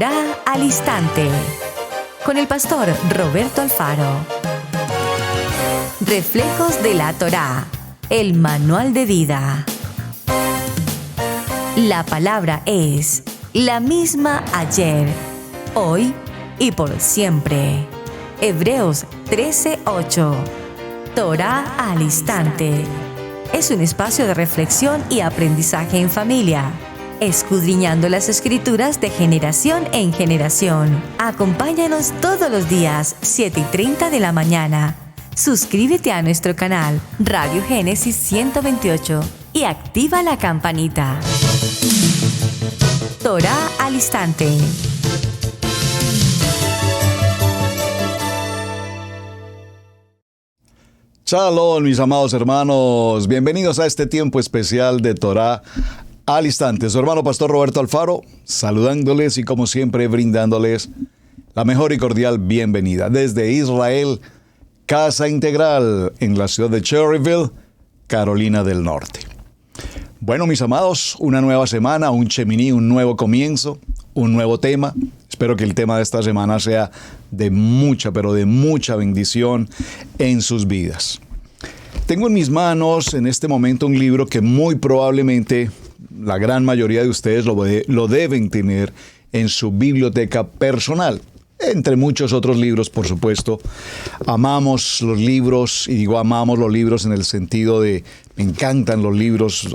Torá al Instante, con el pastor Roberto Alfaro. Reflejos de la Torá, el manual de vida. La palabra es la misma ayer, hoy y por siempre. Hebreos 13:8. Torá al Instante. Es un espacio de reflexión y aprendizaje en familia, escudriñando las Escrituras de generación en generación. Acompáñanos todos los días, 7:30 de la mañana. Suscríbete a nuestro canal Radio Génesis 128 y activa la campanita. Torá al Instante. Shalom, mis amados hermanos. Bienvenidos a este tiempo especial de Torá al Instante. Su hermano pastor Roberto Alfaro, saludándoles y como siempre brindándoles la mejor y cordial bienvenida desde Israel, Casa Integral, en la ciudad de Cherryville, Carolina del Norte. Bueno, mis amados, una nueva semana, un Shemini, un nuevo comienzo, un nuevo tema. Espero que el tema de esta semana sea de mucha, pero de mucha bendición en sus vidas. Tengo en mis manos en este momento un libro que muy probablemente la gran mayoría de ustedes lo deben tener en su biblioteca personal. Entre muchos otros libros, por supuesto. Amamos los libros, y digo amamos los libros en el sentido de me encantan los libros,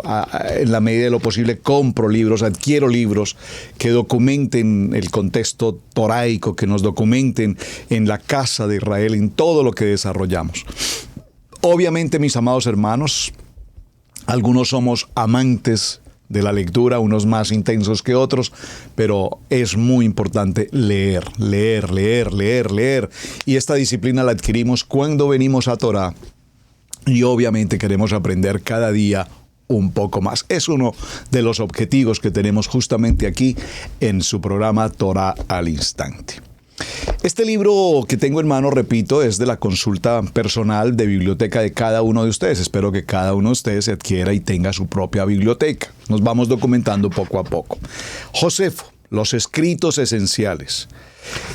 en la medida de lo posible compro libros, adquiero libros que documenten el contexto toraico, que nos documenten en la casa de Israel, en todo lo que desarrollamos. Obviamente, mis amados hermanos, algunos somos amantes de la lectura, unos más intensos que otros, pero es muy importante leer. Y esta disciplina la adquirimos cuando venimos a Torá y obviamente queremos aprender cada día un poco más. Es uno de los objetivos que tenemos justamente aquí en su programa Torá al Instante. Este libro que tengo en mano, repito, es de la consulta personal de biblioteca de cada uno de ustedes. Espero que cada uno de ustedes se adquiera y tenga su propia biblioteca. Nos vamos documentando poco a poco. Josefo, los escritos esenciales.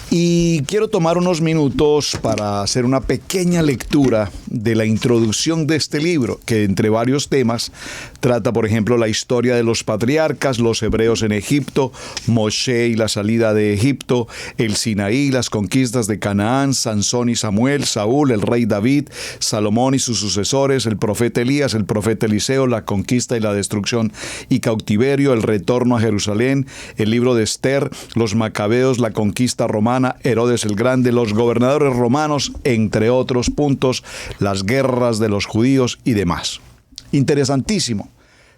Y quiero tomar unos minutos para hacer una pequeña lectura de la introducción de este libro, que entre varios temas trata, por ejemplo, la historia de los patriarcas, los hebreos en Egipto, Moshe y la salida de Egipto, el Sinaí, las conquistas de Canaán, Sansón y Samuel, Saúl, el rey David, Salomón y sus sucesores, el profeta Elías, el profeta Eliseo, la conquista y la destrucción y cautiverio, el retorno a Jerusalén, el libro de Esther, los macabeos, la conquista romana, Herodes el Grande, los gobernadores romanos, entre otros puntos, las guerras de los judíos y demás. Interesantísimo.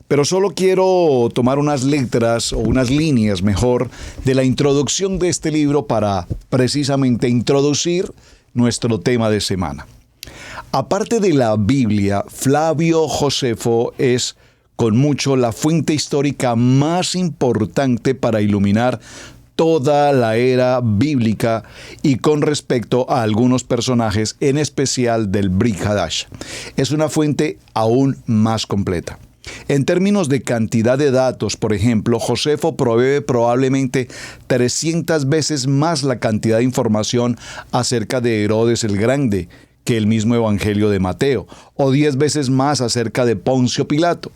Pero solo quiero tomar unas letras o unas líneas mejor de la introducción de este libro para precisamente introducir nuestro tema de semana. Aparte de la Biblia, Flavio Josefo es con mucho la fuente histórica más importante para iluminar toda la era bíblica y con respecto a algunos personajes, en especial del Brit Hadash. Es una fuente aún más completa. En términos de cantidad de datos, por ejemplo, Josefo provee probablemente 300 veces más la cantidad de información acerca de Herodes el Grande que el mismo Evangelio de Mateo, o 10 veces más acerca de Poncio Pilato.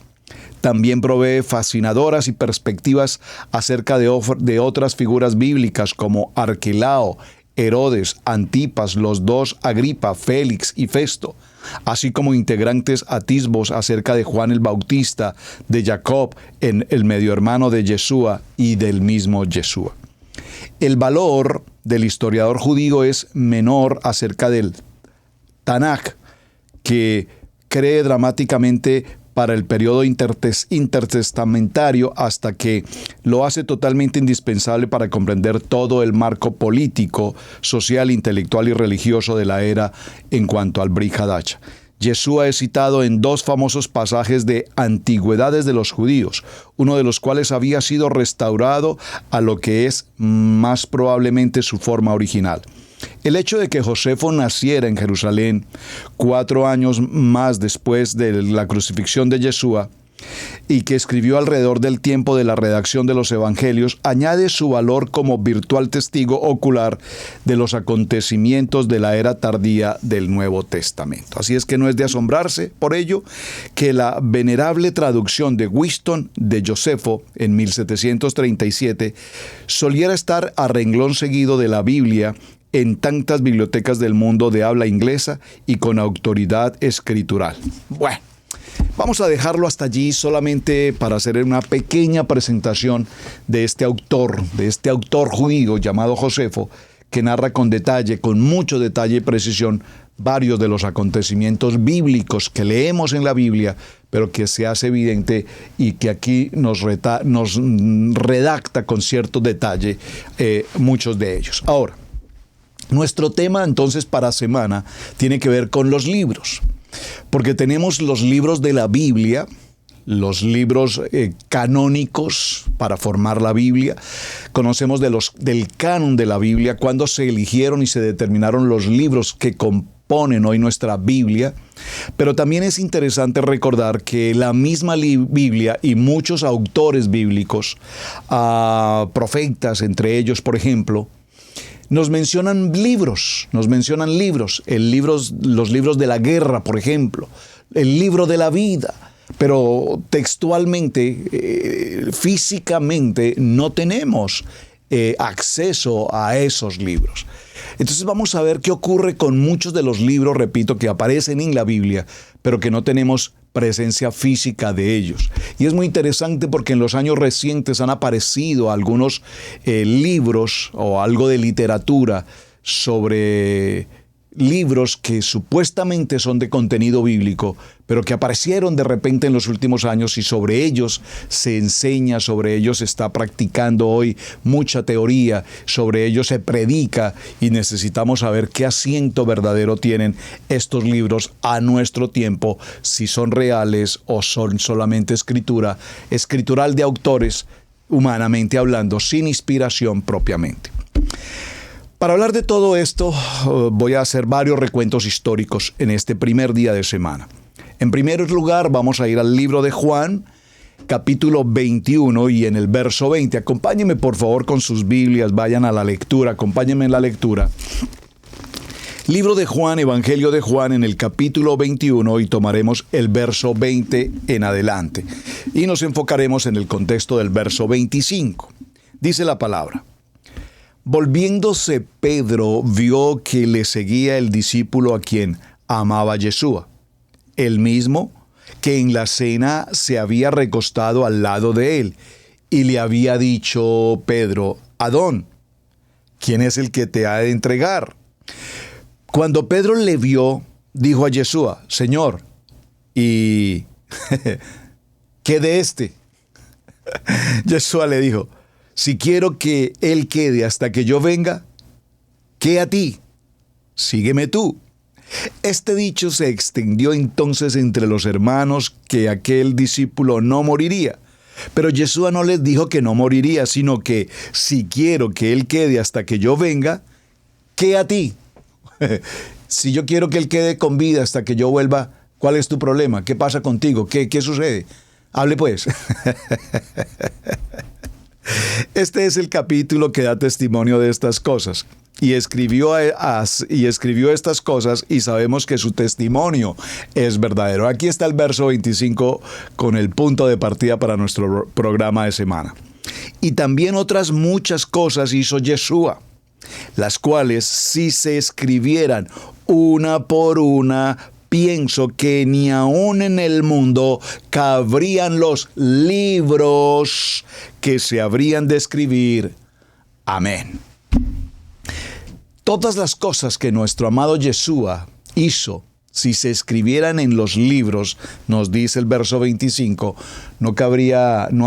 También provee fascinadoras y perspectivas acerca de otras figuras bíblicas como Arquelao, Herodes, Antipas, los dos Agripa, Félix y Festo, así como integrantes atisbos acerca de Juan el Bautista, de Jacob, el medio hermano de Yeshua y del mismo Yeshua. El valor del historiador judío es menor acerca del Tanaj, que cree dramáticamente para el periodo intertestamentario hasta que lo hace totalmente indispensable para comprender todo el marco político, social, intelectual y religioso de la era en cuanto al Brit Hadash. Yeshua es citado en dos famosos pasajes de Antigüedades de los Judíos, uno de los cuales había sido restaurado a lo que es más probablemente su forma original. El hecho de que Josefo naciera en Jerusalén 4 años más después de la crucifixión de Yeshua y que escribió alrededor del tiempo de la redacción de los evangelios, añade su valor como virtual testigo ocular de los acontecimientos de la era tardía del Nuevo Testamento. Así es que no es de asombrarse por ello que la venerable traducción de Winston de Josepho en 1737 soliera estar a renglón seguido de la Biblia en tantas bibliotecas del mundo de habla inglesa y con autoridad escritural. Bueno, vamos a dejarlo hasta allí solamente para hacer una pequeña presentación de este autor judío llamado Josefo, que narra con detalle, con mucho detalle y precisión, varios de los acontecimientos bíblicos que leemos en la Biblia, pero que se hace evidente y que aquí nos redacta con cierto detalle muchos de ellos. Ahora, nuestro tema entonces para semana tiene que ver con los libros. Porque tenemos los libros de la Biblia, los libros canónicos para formar la Biblia. Conocemos del canon de la Biblia, cuando se eligieron y se determinaron los libros que componen hoy nuestra Biblia. Pero también es interesante recordar que la misma Biblia y muchos autores bíblicos, profetas entre ellos, por ejemplo, nos mencionan libros, los libros de la guerra, por ejemplo, el libro de la vida, pero textualmente, físicamente, no tenemos acceso a esos libros. Entonces vamos a ver qué ocurre con muchos de los libros, repito, que aparecen en la Biblia, pero que no tenemos presencia física de ellos. Y es muy interesante porque en los años recientes han aparecido algunos libros o algo de literatura sobre libros que supuestamente son de contenido bíblico, pero que aparecieron de repente en los últimos años y sobre ellos se enseña, sobre ellos se está practicando hoy mucha teoría, sobre ellos se predica y necesitamos saber qué asiento verdadero tienen estos libros a nuestro tiempo, si son reales o son solamente escritural de autores, humanamente hablando, sin inspiración propiamente. Para hablar de todo esto, voy a hacer varios recuentos históricos en este primer día de semana. En primer lugar, vamos a ir al libro de Juan, capítulo 21 y en el verso 20. Acompáñenme por favor con sus Biblias, vayan a la lectura, acompáñenme en la lectura. Libro de Juan, Evangelio de Juan, en el capítulo 21 y tomaremos el verso 20 en adelante. Y nos enfocaremos en el contexto del verso 25. Dice la palabra: volviéndose Pedro, vio que le seguía el discípulo a quien amaba Yeshua, el mismo que en la cena se había recostado al lado de él, y le había dicho Pedro: Adón, ¿quién es el que te ha de entregar? Cuando Pedro le vio, dijo a Yeshua: Señor, ¿y qué de este? Yeshua le dijo: si quiero que él quede hasta que yo venga, ¿qué a ti? Sígueme tú. Este dicho se extendió entonces entre los hermanos que aquel discípulo no moriría. Pero Yeshua no les dijo que no moriría, sino que si quiero que él quede hasta que yo venga, ¿qué a ti? Si yo quiero que él quede con vida hasta que yo vuelva, ¿cuál es tu problema? ¿Qué pasa contigo? ¿Qué sucede? Hable pues. Este es el capítulo que da testimonio de estas cosas. Y escribió estas cosas y sabemos que su testimonio es verdadero. Aquí está el verso 25 con el punto de partida para nuestro programa de semana. Y también otras muchas cosas hizo Yeshua, las cuales si se escribieran una por una, pienso que ni aún en el mundo cabrían los libros que se habrían de escribir. Amén. Todas las cosas que nuestro amado Yeshua hizo, si se escribieran en los libros, nos dice el verso 25, no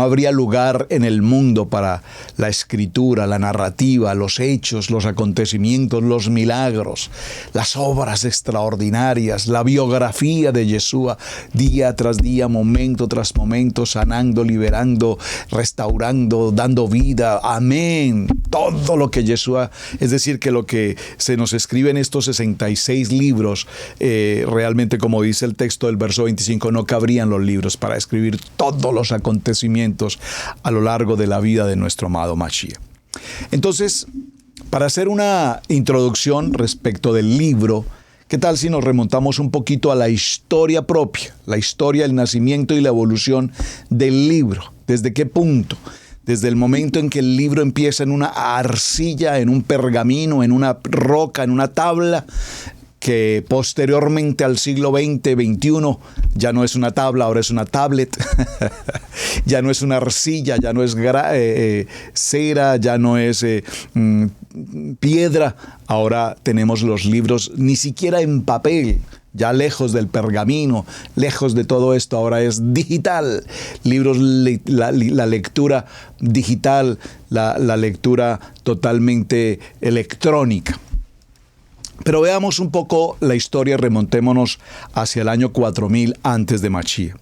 habría lugar en el mundo para la escritura, la narrativa, los hechos, los acontecimientos, los milagros, las obras extraordinarias, la biografía de Yeshua, día tras día, momento tras momento, sanando, liberando, restaurando, dando vida. Amén. Todo lo que Yeshua, es decir, que lo que se nos escribe en estos 66 libros, realmente, como dice el texto del verso 25, no cabrían los libros para escribir todos los acontecimientos a lo largo de la vida de nuestro amado Mashiach. Entonces, para hacer una introducción respecto del libro, ¿qué tal si nos remontamos un poquito a la historia propia, la historia, el nacimiento y la evolución del libro? ¿Desde qué punto? Desde el momento en que el libro empieza en una arcilla, en un pergamino, en una roca, en una tabla, que posteriormente al siglo XX, XXI, ya no es una tabla, ahora es una tablet, ya no es una arcilla, ya no es cera, ya no es piedra, ahora tenemos los libros ni siquiera en papel, ya lejos del pergamino, lejos de todo esto, ahora es digital. Libros, la lectura digital, la lectura totalmente electrónica. Pero veamos un poco la historia, remontémonos hacia el año 4000 antes de Mashiach.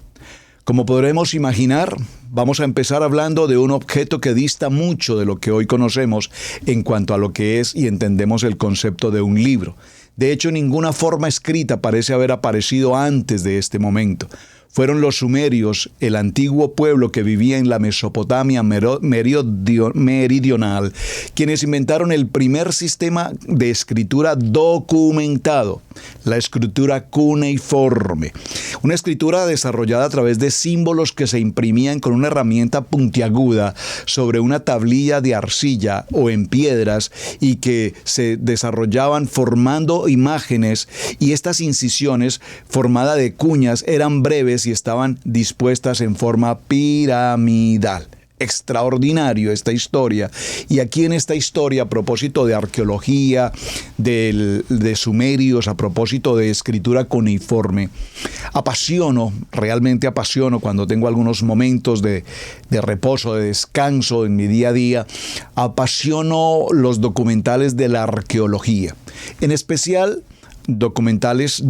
Como podremos imaginar, vamos a empezar hablando de un objeto que dista mucho de lo que hoy conocemos en cuanto a lo que es y entendemos el concepto de un libro. De hecho, ninguna forma escrita parece haber aparecido antes de este momento. Fueron los sumerios, el antiguo pueblo que vivía en la Mesopotamia meridional, quienes inventaron el primer sistema de escritura documentado, la escritura cuneiforme. Una escritura desarrollada a través de símbolos que se imprimían con una herramienta puntiaguda sobre una tablilla de arcilla o en piedras y que se desarrollaban formando imágenes, y estas incisiones formadas de cuñas eran breves y estaban dispuestas en forma piramidal. Extraordinario esta historia. Y aquí en esta historia, a propósito de arqueología, de sumerios, a propósito de escritura cuneiforme, realmente apasiono cuando tengo algunos momentos de reposo, de descanso en mi día a día, apasiono los documentales de la arqueología. En especial, documentales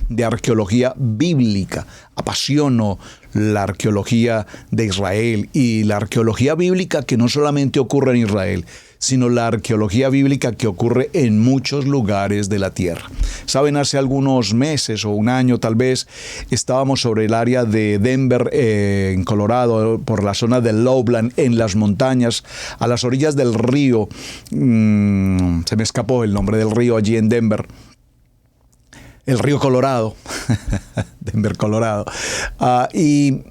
de arqueología bíblica. Apasiono la arqueología de Israel y la arqueología bíblica que no solamente ocurre en Israel, sino la arqueología bíblica que ocurre en muchos lugares de la tierra. Saben, hace algunos meses o un año tal vez, estábamos sobre el área de Denver, en Colorado, por la zona de Lowland, en las montañas, a las orillas del río, se me escapó el nombre del río allí en Denver, el río Colorado, Denver, Colorado, y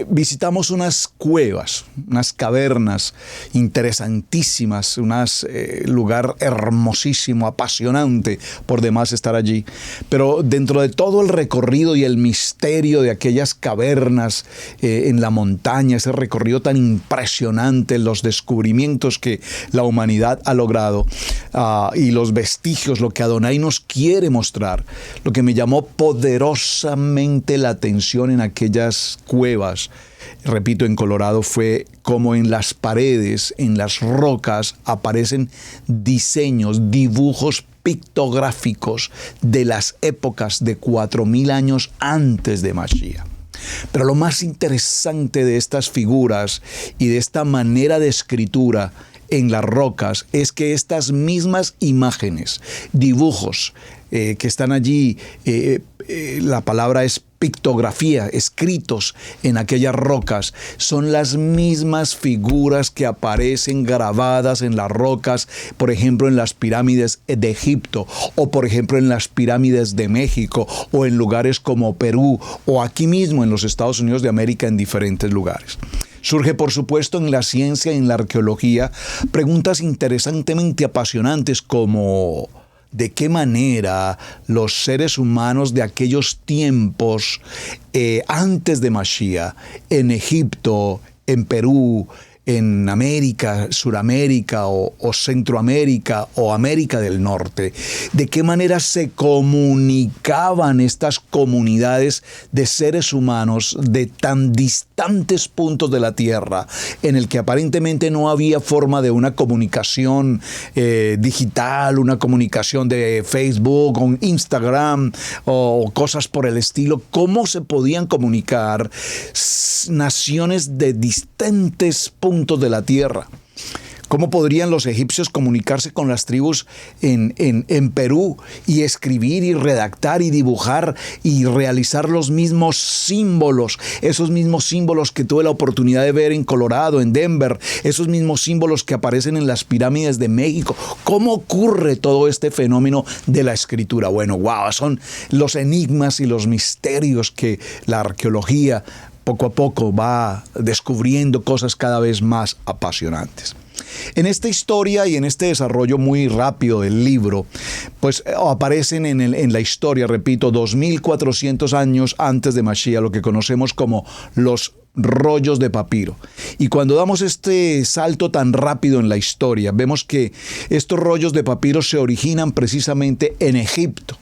visitamos unas cuevas, unas cavernas interesantísimas, un lugar hermosísimo, apasionante por demás estar allí. Pero dentro de todo el recorrido y el misterio de aquellas cavernas en la montaña, ese recorrido tan impresionante, los descubrimientos que la humanidad ha logrado y los vestigios, lo que Adonai nos quiere mostrar, lo que me llamó poderosamente la atención en aquellas cuevas, repito, en Colorado, fue como en las paredes, en las rocas, aparecen diseños, dibujos pictográficos de las épocas de 4000 años antes de Mashiach. Pero lo más interesante de estas figuras y de esta manera de escritura en las rocas es que estas mismas imágenes, dibujos que están allí, la palabra es pictografía, escritos en aquellas rocas, son las mismas figuras que aparecen grabadas en las rocas, por ejemplo, en las pirámides de Egipto, o por ejemplo en las pirámides de México, o en lugares como Perú, o aquí mismo en los Estados Unidos de América, en diferentes lugares. Surge, por supuesto, en la ciencia y en la arqueología preguntas interesantemente apasionantes como: ¿de qué manera los seres humanos de aquellos tiempos, antes de Mashiach, en Egipto, en Perú, en América, Suramérica o Centroamérica o América del Norte, de qué manera se comunicaban estas comunidades de seres humanos de tan distantes puntos de la Tierra, en el que aparentemente no había forma de una comunicación digital, una comunicación de Facebook o Instagram o cosas por el estilo? ¿Cómo se podían comunicar naciones de distantes puntos de la Tierra? ¿Cómo podrían los egipcios comunicarse con las tribus en Perú y escribir y redactar y dibujar y realizar los mismos símbolos? Esos mismos símbolos que tuve la oportunidad de ver en Colorado, en Denver, esos mismos símbolos que aparecen en las pirámides de México. ¿Cómo ocurre todo este fenómeno de la escritura? Bueno, wow, son los enigmas y los misterios que la arqueología poco a poco va descubriendo, cosas cada vez más apasionantes. En esta historia y en este desarrollo muy rápido del libro, pues aparecen en la historia, repito, 2400 años antes de Mashiach, lo que conocemos como los rollos de papiro. Y cuando damos este salto tan rápido en la historia, vemos que estos rollos de papiro se originan precisamente en Egipto.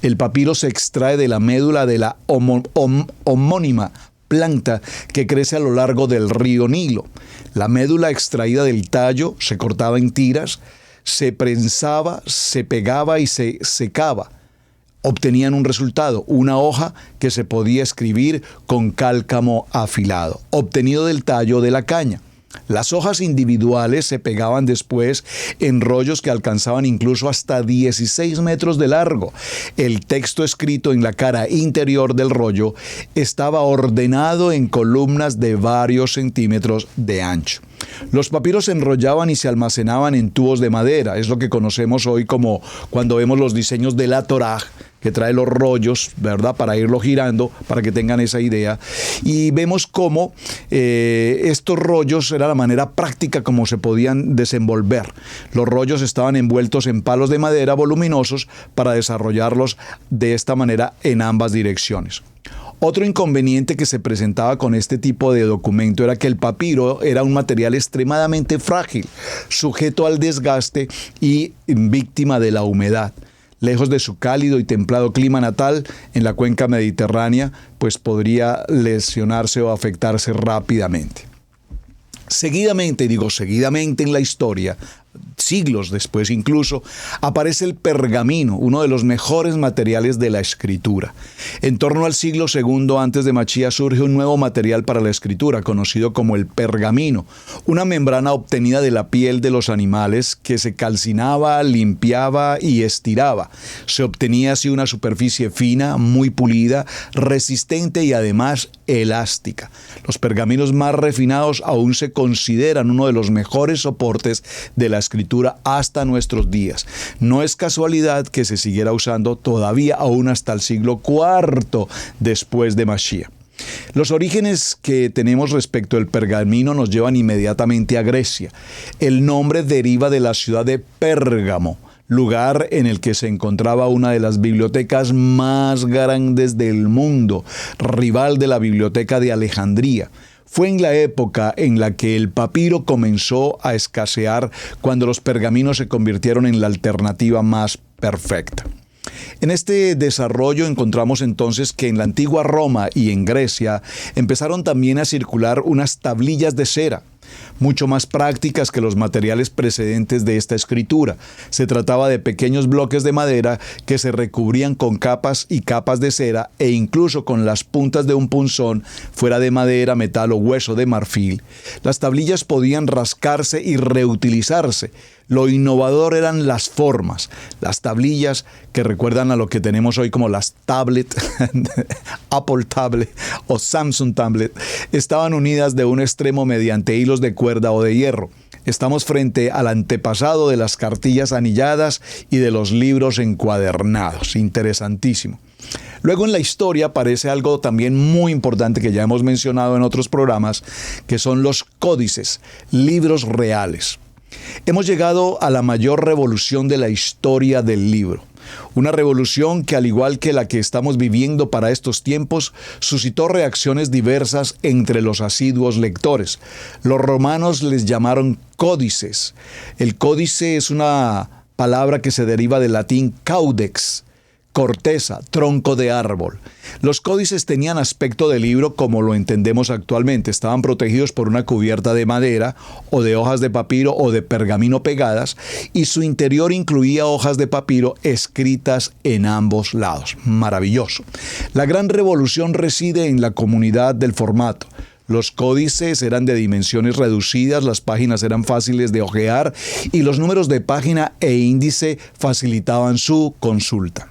El papiro se extrae de la médula de la homónima planta que crece a lo largo del río Nilo. La médula extraída del tallo se cortaba en tiras, se prensaba, se pegaba y se secaba. Obtenían un resultado, una hoja que se podía escribir con cálcamo afilado, obtenido del tallo de la caña. Las hojas individuales se pegaban después en rollos que alcanzaban incluso hasta 16 metros de largo. El texto escrito en la cara interior del rollo estaba ordenado en columnas de varios centímetros de ancho. Los papiros se enrollaban y se almacenaban en tubos de madera. Es lo que conocemos hoy como cuando vemos los diseños de la Torá, que trae los rollos, ¿verdad?, para irlo girando, para que tengan esa idea. Y vemos cómo estos rollos era la manera práctica como se podían desenvolver. Los rollos estaban envueltos en palos de madera voluminosos para desarrollarlos de esta manera en ambas direcciones. Otro inconveniente que se presentaba con este tipo de documento era que el papiro era un material extremadamente frágil, sujeto al desgaste y víctima de la humedad. Lejos de su cálido y templado clima natal, en la cuenca mediterránea, pues podría lesionarse o afectarse rápidamente. Seguidamente en la historia, siglos después incluso, aparece el pergamino, uno de los mejores materiales de la escritura. En torno al siglo II antes de Mashiach surge un nuevo material para la escritura, conocido como el pergamino, una membrana obtenida de la piel de los animales que se calcinaba, limpiaba y estiraba. Se obtenía así una superficie fina, muy pulida, resistente y además elástica. Los pergaminos más refinados aún se consideran uno de los mejores soportes de la escritura hasta nuestros días. No es casualidad que se siguiera usando todavía aún hasta el siglo IV después de Mashiach. Los orígenes que tenemos respecto al pergamino nos llevan inmediatamente a Grecia. El nombre deriva de la ciudad de Pérgamo, lugar en el que se encontraba una de las bibliotecas más grandes del mundo, rival de la Biblioteca de Alejandría. Fue en la época en la que el papiro comenzó a escasear, cuando los pergaminos se convirtieron en la alternativa más perfecta. En este desarrollo encontramos entonces que en la antigua Roma y en Grecia empezaron también a circular unas tablillas de cera, mucho más prácticas que los materiales precedentes de esta escritura. Se trataba de pequeños bloques de madera que se recubrían con capas y capas de cera e incluso con las puntas de un punzón, fuera de madera, metal o hueso de marfil. Las tablillas podían rascarse y reutilizarse. Lo innovador eran las formas. Las tablillas, que recuerdan a lo que tenemos hoy como las tablet, Apple Tablet o Samsung Tablet, estaban unidas de un extremo mediante hilos de cuerda o de hierro. Estamos frente al antepasado de las cartillas anilladas y de los libros encuadernados. Interesantísimo. Luego en la historia aparece algo también muy importante que ya hemos mencionado en otros programas, que son los códices, libros reales. Hemos llegado a la mayor revolución de la historia del libro. Una revolución que, al igual que la que estamos viviendo para estos tiempos, suscitó reacciones diversas entre los asiduos lectores. Los romanos les llamaron códices. El códice es una palabra que se deriva del latín caudex, corteza, tronco de árbol. Los códices tenían aspecto de libro como lo entendemos actualmente. Estaban protegidos por una cubierta de madera o de hojas de papiro o de pergamino pegadas, y su interior incluía hojas de papiro escritas en ambos lados. Maravilloso. La gran revolución reside en la comunidad del formato. Los códices eran de dimensiones reducidas, las páginas eran fáciles de hojear y los números de página e índice facilitaban su consulta.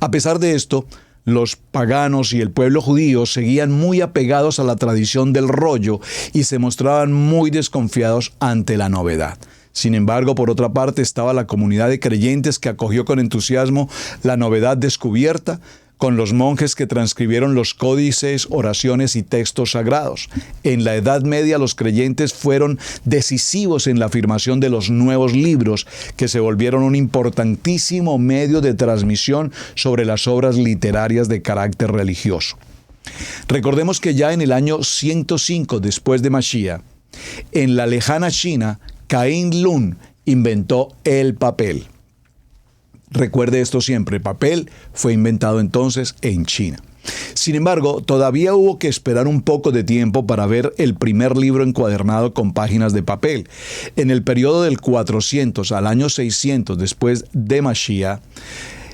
A pesar de esto, los paganos y el pueblo judío seguían muy apegados a la tradición del rollo y se mostraban muy desconfiados ante la novedad. Sin embargo, por otra parte, estaba la comunidad de creyentes que acogió con entusiasmo la novedad descubierta, con los monjes que transcribieron los códices, oraciones y textos sagrados. En la Edad Media los creyentes fueron decisivos en la afirmación de los nuevos libros, que se volvieron un importantísimo medio de transmisión sobre las obras literarias de carácter religioso. Recordemos que ya en el año 105 después de Mashiach, en la lejana China, Caín Lun inventó el papel. Recuerde esto siempre, el papel fue inventado entonces en China. Sin embargo, todavía hubo que esperar un poco de tiempo para ver el primer libro encuadernado con páginas de papel. En el periodo del 400 al año 600 después de Mashiach,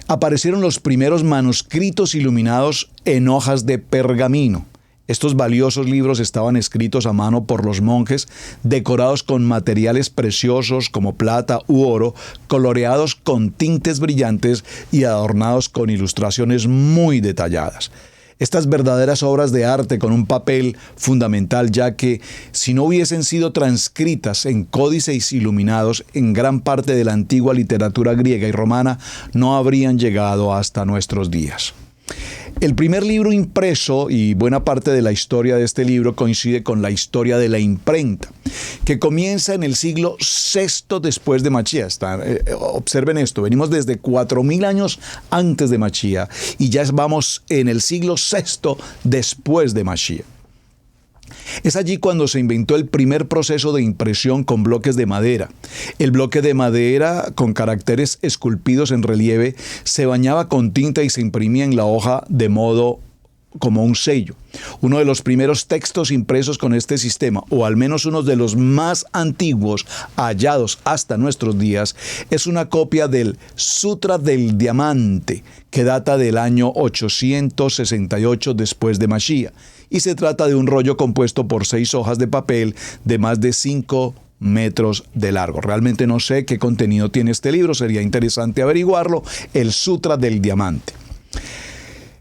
aparecieron los primeros manuscritos iluminados en hojas de pergamino. Estos valiosos libros estaban escritos a mano por los monjes, decorados con materiales preciosos como plata u oro, coloreados con tintes brillantes y adornados con ilustraciones muy detalladas. Estas verdaderas obras de arte con un papel fundamental, ya que si no hubiesen sido transcritas en códices iluminados en gran parte de la antigua literatura griega y romana, no habrían llegado hasta nuestros días. El primer libro impreso y buena parte de la historia de este libro coincide con la historia de la imprenta, que comienza en el siglo VI después de Mashiach. Observen esto, venimos desde 4000 años antes de Mashiach y ya vamos en el siglo VI después de Mashiach. Es allí cuando se inventó el primer proceso de impresión con bloques de madera. El bloque de madera con caracteres esculpidos en relieve se bañaba con tinta y se imprimía en la hoja de modo como un sello. Uno de los primeros textos impresos con este sistema, o al menos uno de los más antiguos hallados hasta nuestros días, es una copia del Sutra del Diamante, que data del año 868 después de Mashiach, y se trata de un rollo compuesto por 6 hojas de papel de más de 5 metros de largo. Realmente no sé qué contenido tiene este libro, sería interesante averiguarlo, el Sutra del Diamante.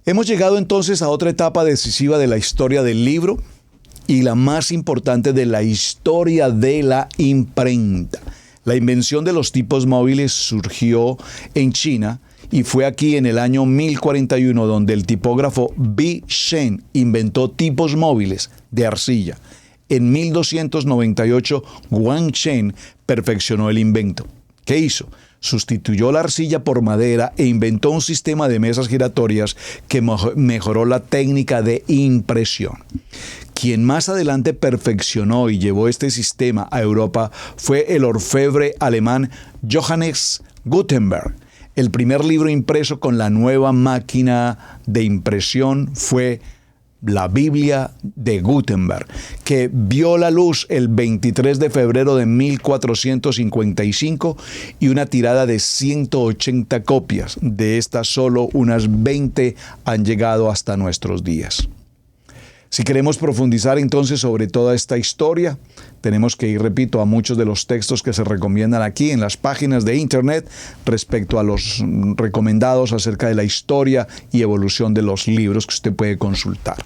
Hemos llegado entonces a otra etapa decisiva de la historia del libro y la más importante de la historia de la imprenta. La invención de los tipos móviles surgió en China y fue aquí en el año 1041 donde el tipógrafo Bi Shen inventó tipos móviles de arcilla. En 1298 Wang Shen perfeccionó el invento. ¿Qué hizo? Sustituyó la arcilla por madera e inventó un sistema de mesas giratorias que mejoró la técnica de impresión. Quien más adelante perfeccionó y llevó este sistema a Europa fue el orfebre alemán Johannes Gutenberg. El primer libro impreso con la nueva máquina de impresión fue la Biblia de Gutenberg, que vio la luz el 23 de febrero de 1455 y una tirada de 180 copias. De estas, solo unas 20 han llegado hasta nuestros días. Si queremos profundizar entonces sobre toda esta historia, tenemos que ir, repito, a muchos de los textos que se recomiendan aquí en las páginas de internet respecto a los recomendados acerca de la historia y evolución de los libros que usted puede consultar.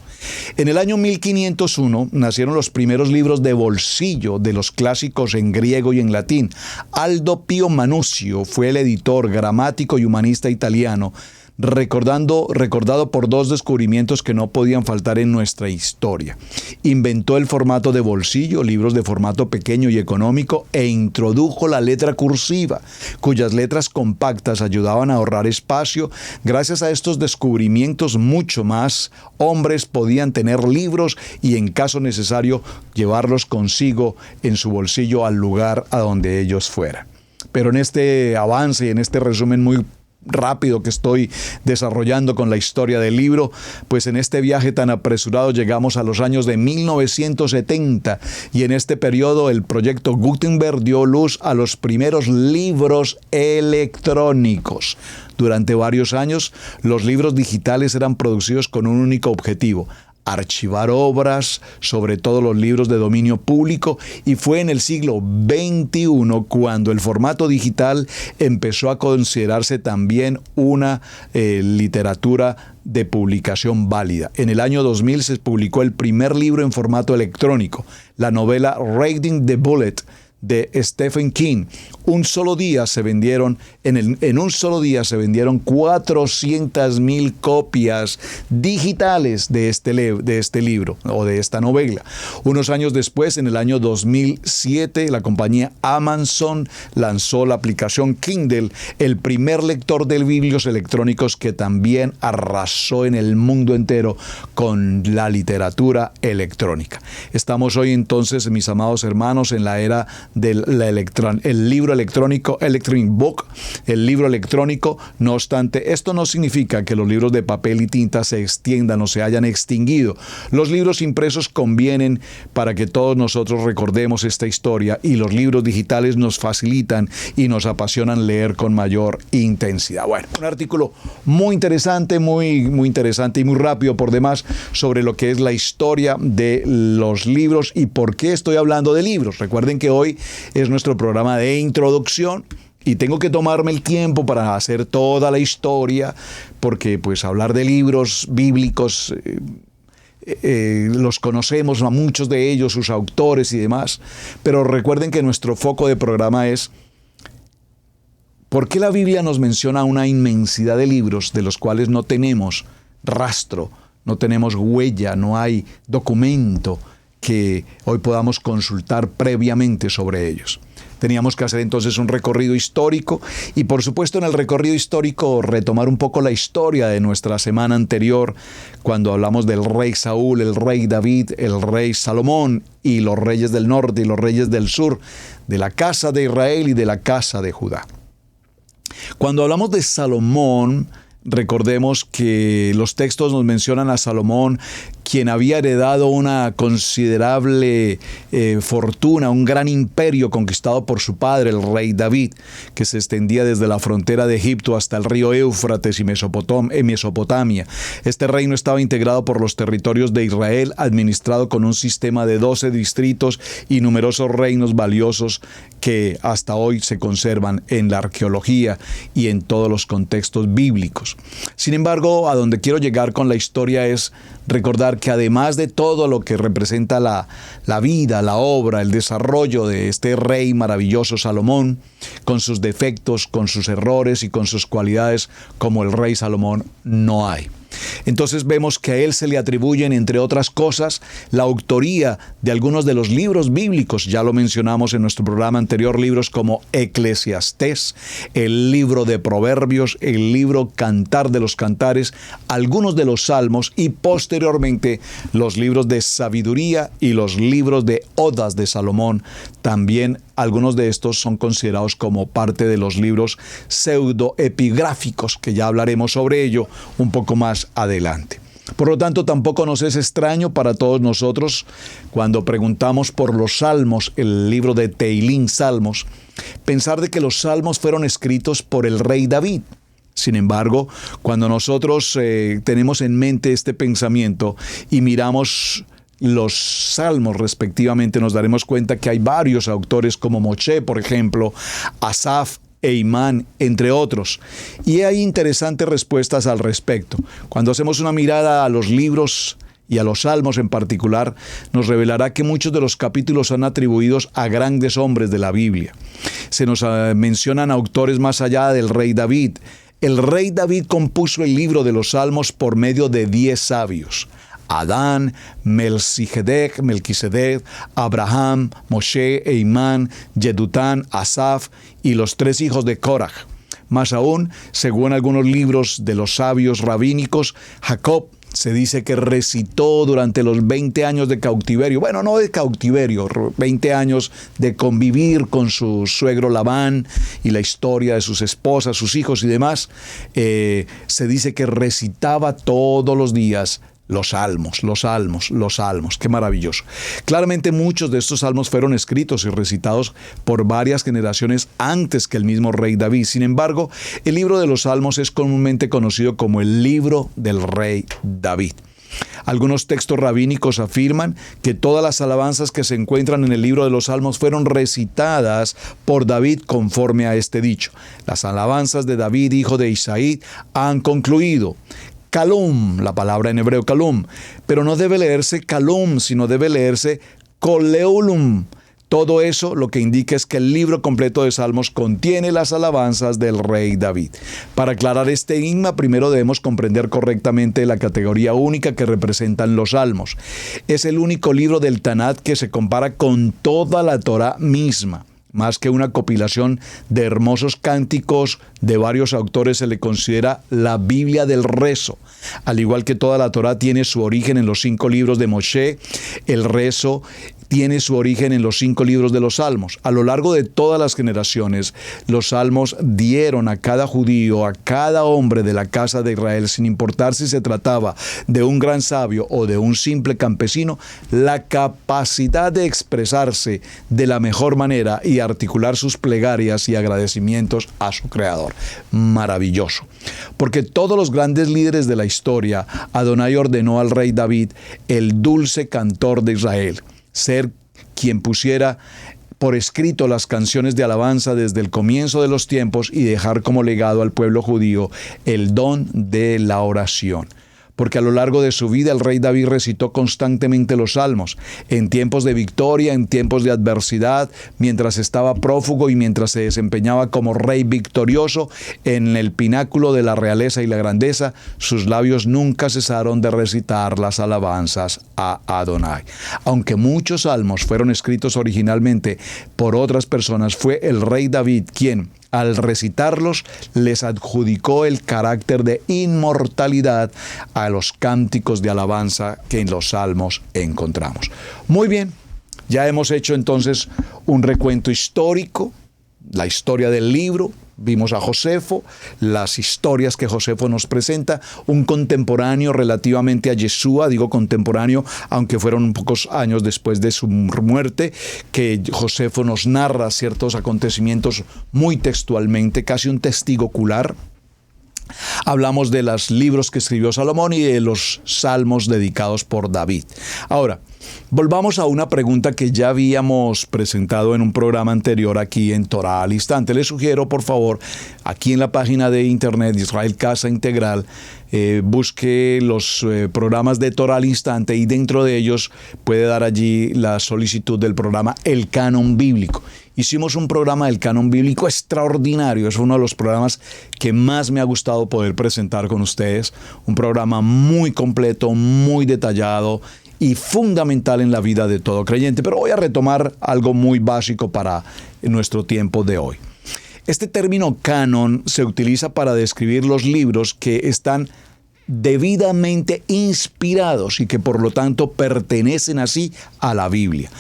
En el año 1501 nacieron los primeros libros de bolsillo de los clásicos en griego y en latín. Aldo Pio Manuzio fue el editor, gramático y humanista italiano, recordado por 2 descubrimientos que no podían faltar en nuestra historia. Inventó el formato de bolsillo, libros de formato pequeño y económico, e introdujo la letra cursiva, cuyas letras compactas ayudaban a ahorrar espacio. Gracias a estos descubrimientos, mucho más hombres podían tener libros y, en caso necesario, llevarlos consigo en su bolsillo al lugar a donde ellos fueran. Pero en este avance y en este resumen muy rápido que estoy desarrollando con la historia del libro, pues en este viaje tan apresurado llegamos a los años de 1970 y en este periodo el proyecto Gutenberg dio luz a los primeros libros electrónicos. Durante varios años los libros digitales eran producidos con un único objetivo: archivar obras, sobre todo los libros de dominio público, y fue en el siglo XXI cuando el formato digital empezó a considerarse también una literatura de publicación válida. En el año 2000 se publicó el primer libro en formato electrónico, la novela Reading the Bullet de Stephen King. En un solo día se vendieron 400,000 copias digitales de este libro o de esta novela. Unos años después, en el año 2007, la compañía Amazon lanzó la aplicación Kindle, el primer lector de libros electrónicos que también arrasó en el mundo entero con la literatura electrónica. Estamos hoy entonces, mis amados hermanos, en la era del libro electrónico, Electronic Book, el libro electrónico. No obstante, esto no significa que los libros de papel y tinta se extiendan o se hayan extinguido. Los libros impresos convienen para que todos nosotros recordemos esta historia, y los libros digitales nos facilitan y nos apasionan leer con mayor intensidad. Bueno, un artículo muy interesante, muy interesante y muy rápido por demás sobre lo que es la historia de los libros y por qué estoy hablando de libros. Recuerden que hoy es nuestro programa de introducción y tengo que tomarme el tiempo para hacer toda la historia, porque pues hablar de libros bíblicos los conocemos a muchos de ellos, sus autores y demás, pero recuerden que nuestro foco de programa es ¿por qué la Biblia nos menciona una inmensidad de libros de los cuales no tenemos rastro, no tenemos huella, no hay documento que hoy podamos consultar previamente sobre ellos? Teníamos que hacer entonces un recorrido histórico y, por supuesto, en el recorrido histórico retomar un poco la historia de nuestra semana anterior, cuando hablamos del rey Saúl, el rey David, el rey Salomón y los reyes del norte y los reyes del sur, de la casa de Israel y de la casa de Judá. Cuando hablamos de Salomón, recordemos que los textos nos mencionan a Salomón, quien había heredado una considerable fortuna, un gran imperio conquistado por su padre, el rey David, que se extendía desde la frontera de Egipto hasta el río Éufrates y Mesopotamia. Este reino estaba integrado por los territorios de Israel, administrado con un sistema de 12 distritos y numerosos reinos valiosos que hasta hoy se conservan en la arqueología y en todos los contextos bíblicos. Sin embargo, a donde quiero llegar con la historia es recordar que además de todo lo que representa la vida, la obra, el desarrollo de este rey maravilloso Salomón, con sus defectos, con sus errores y con sus cualidades, como el rey Salomón no hay. Entonces vemos que a él se le atribuyen, entre otras cosas, la autoría de algunos de los libros bíblicos. Ya lo mencionamos en nuestro programa anterior, libros como Eclesiastés, el libro de Proverbios, el libro Cantar de los Cantares, algunos de los Salmos y posteriormente los libros de Sabiduría y los libros de Odas de Salomón. También algunos de estos son considerados como parte de los libros pseudoepigráficos, que ya hablaremos sobre ello un poco más adelante. Por lo tanto, tampoco nos es extraño para todos nosotros cuando preguntamos por los Salmos, el libro de Teilín, Salmos, pensar de que los Salmos fueron escritos por el rey David. Sin embargo, cuando nosotros tenemos en mente este pensamiento y miramos los salmos respectivamente, nos daremos cuenta que hay varios autores como Moshe, por ejemplo, Asaf, Eimán, entre otros. Y hay interesantes respuestas al respecto. Cuando hacemos una mirada a los libros y a los salmos en particular, nos revelará que muchos de los capítulos son atribuidos a grandes hombres de la Biblia. Se nos mencionan autores más allá del rey David. El rey David compuso el libro de los salmos por medio de 10 sabios: Adán, Melquisedec, Abraham, Moshe, Eimán, Yedután, Asaf y los 3 hijos de Coraj. Más aún, según algunos libros de los sabios rabínicos, Jacob se dice que recitó durante los 20 años de cautiverio, bueno, no de cautiverio, 20 años de convivir con su suegro Labán y la historia de sus esposas, sus hijos y demás, se dice que recitaba todos los días los salmos. Qué maravilloso. Claramente muchos de estos salmos fueron escritos y recitados por varias generaciones antes que el mismo rey David. Sin embargo, el libro de los salmos es comúnmente conocido como el libro del rey David. Algunos textos rabínicos afirman que todas las alabanzas que se encuentran en el libro de los Salmos fueron recitadas por David conforme a este dicho. Las alabanzas de David, hijo de Isaí, han concluido. Calum, la palabra en hebreo calum, pero no debe leerse calum, sino debe leerse coleulum. Todo eso lo que indica es que el libro completo de Salmos contiene las alabanzas del rey David. Para aclarar este enigma, primero debemos comprender correctamente la categoría única que representan los Salmos. Es el único libro del Tanaj que se compara con toda la Torá misma. Más que una compilación de hermosos cánticos de varios autores, se le considera la Biblia del rezo. Al igual que toda la Torá tiene su origen en los 5 libros de Moshe, el rezo tiene su origen en los 5 libros de los Salmos. A lo largo de todas las generaciones, los Salmos dieron a cada judío, a cada hombre de la casa de Israel, sin importar si se trataba de un gran sabio o de un simple campesino, la capacidad de expresarse de la mejor manera y articular sus plegarias y agradecimientos a su Creador. Maravilloso. Porque todos los grandes líderes de la historia, Adonai ordenó al rey David, el dulce cantor de Israel, ser quien pusiera por escrito las canciones de alabanza desde el comienzo de los tiempos y dejar como legado al pueblo judío el don de la oración. Porque a lo largo de su vida el rey David recitó constantemente los salmos, en tiempos de victoria, en tiempos de adversidad, mientras estaba prófugo y mientras se desempeñaba como rey victorioso en el pináculo de la realeza y la grandeza, sus labios nunca cesaron de recitar las alabanzas a Adonai. Aunque muchos salmos fueron escritos originalmente por otras personas, fue el rey David quien, al recitarlos, les adjudicó el carácter de inmortalidad a los cánticos de alabanza que en los salmos encontramos. Muy bien, ya hemos hecho entonces un recuento histórico, la historia del libro. Vimos a Josefo, las historias que Josefo nos presenta, un contemporáneo relativamente a Yeshua, digo contemporáneo, aunque fueron pocos años después de su muerte, que Josefo nos narra ciertos acontecimientos muy textualmente, casi un testigo ocular. Hablamos de los libros que escribió Salomón y de los salmos dedicados por David. Ahora, volvamos a una pregunta que ya habíamos presentado en un programa anterior aquí en Torá al Instante. Les sugiero, por favor, aquí en la página de internet Israel Casa Integral, busque los programas de Torá al Instante y dentro de ellos puede dar allí la solicitud del programa El Canon Bíblico. Hicimos un programa del Canon Bíblico extraordinario, es uno de los programas que más me ha gustado poder presentar con ustedes, un programa muy completo, muy detallado y fundamental en la vida de todo creyente. Pero voy a retomar algo muy básico para nuestro tiempo de hoy. Este término canon se utiliza para describir los libros que están debidamente inspirados y que por lo tanto pertenecen así a la Biblia.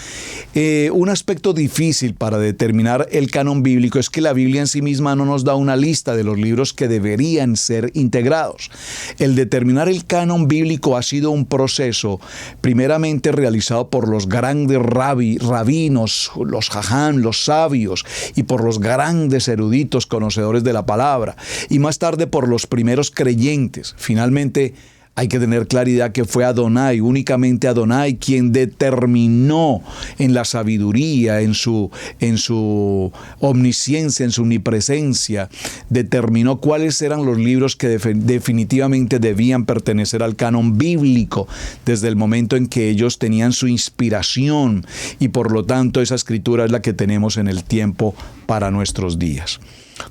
Un aspecto difícil para determinar el canon bíblico es que la Biblia en sí misma no nos da una lista de los libros que deberían ser integrados. El determinar el canon bíblico ha sido un proceso primeramente realizado por los grandes rabinos, los jajam, los sabios, y por los grandes eruditos conocedores de la palabra, y más tarde por los primeros creyentes. Finalmente, hay que tener claridad que fue Adonai, únicamente Adonai, quien determinó en la sabiduría, en su omnisciencia, en su omnipresencia, determinó cuáles eran los libros que definitivamente debían pertenecer al canon bíblico desde el momento en que ellos tenían su inspiración, y por lo tanto esa escritura es la que tenemos en el tiempo para nuestros días.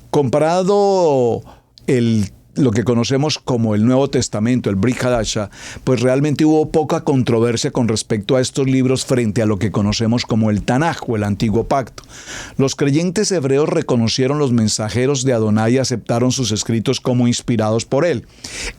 Comparado lo que conocemos como el Nuevo Testamento, el Brit Hadasha, pues realmente hubo poca controversia con respecto a estos libros frente a lo que conocemos como el Tanaj o el Antiguo Pacto. Los creyentes hebreos reconocieron los mensajeros de Adonai y aceptaron sus escritos como inspirados por él.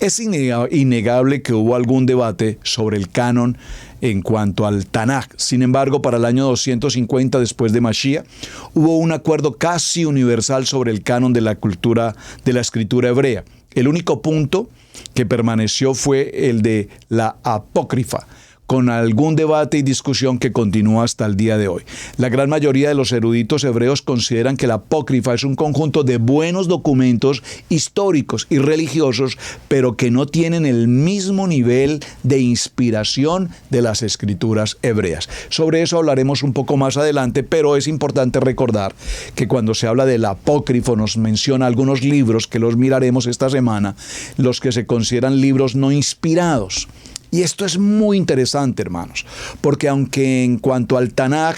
Es innegable que hubo algún debate sobre el canon en cuanto al Tanaj. Sin embargo, para el año 250 después de Mashiach, hubo un acuerdo casi universal sobre el canon de la cultura de la escritura hebrea. El único punto que permaneció fue el de la apócrifa, con algún debate y discusión que continúa hasta el día de hoy. La gran mayoría de los eruditos hebreos consideran que la Apócrifa es un conjunto de buenos documentos históricos y religiosos, pero que no tienen el mismo nivel de inspiración de las escrituras hebreas. Sobre eso hablaremos un poco más adelante, pero es importante recordar que cuando se habla del Apócrifo nos menciona algunos libros que los miraremos esta semana, los que se consideran libros no inspirados. Y esto es muy interesante, hermanos, porque aunque en cuanto al Tanaj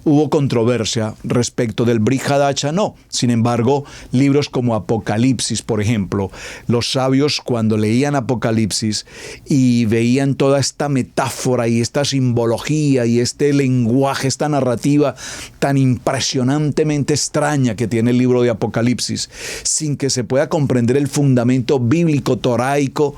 hubo controversia respecto del Brit Hadasha, no. Sin embargo, libros como Apocalipsis, por ejemplo, los sabios cuando leían Apocalipsis y veían toda esta metáfora y esta simbología y este lenguaje, esta narrativa tan impresionantemente extraña que tiene el libro de Apocalipsis, sin que se pueda comprender el fundamento bíblico toraico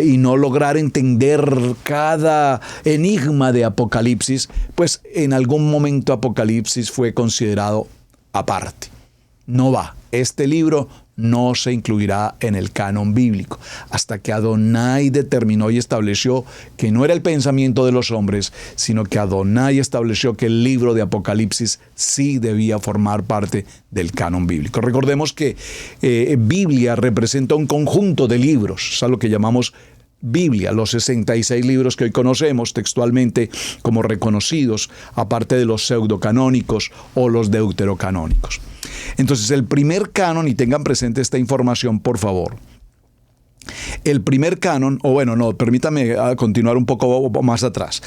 y no lograr entender cada enigma de Apocalipsis, pues en algún momento Apocalipsis fue considerado aparte. No va. Este libro no se incluirá en el canon bíblico hasta que Adonai determinó y estableció que no era el pensamiento de los hombres, sino que Adonai estableció que el libro de Apocalipsis sí debía formar parte del canon bíblico. Recordemos que Biblia representa un conjunto de libros, es a lo que llamamos Biblia, los 66 libros que hoy conocemos textualmente como reconocidos, aparte de los pseudocanónicos o los deuterocanónicos. Entonces, el primer canon, y tengan presente esta información, por favor. El primer canon, permítame continuar un poco más atrás.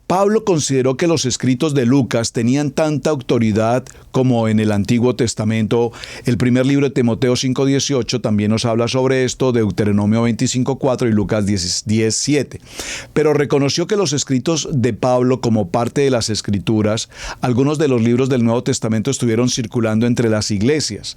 Pablo consideró que los escritos de Lucas tenían tanta autoridad como en el Antiguo Testamento. El primer libro de Timoteo 5:18 también nos habla sobre esto, Deuteronomio 25:4 y Lucas 10:7. Pero reconoció que los escritos de Pablo como parte de las Escrituras, algunos de los libros del Nuevo Testamento estuvieron circulando entre las iglesias.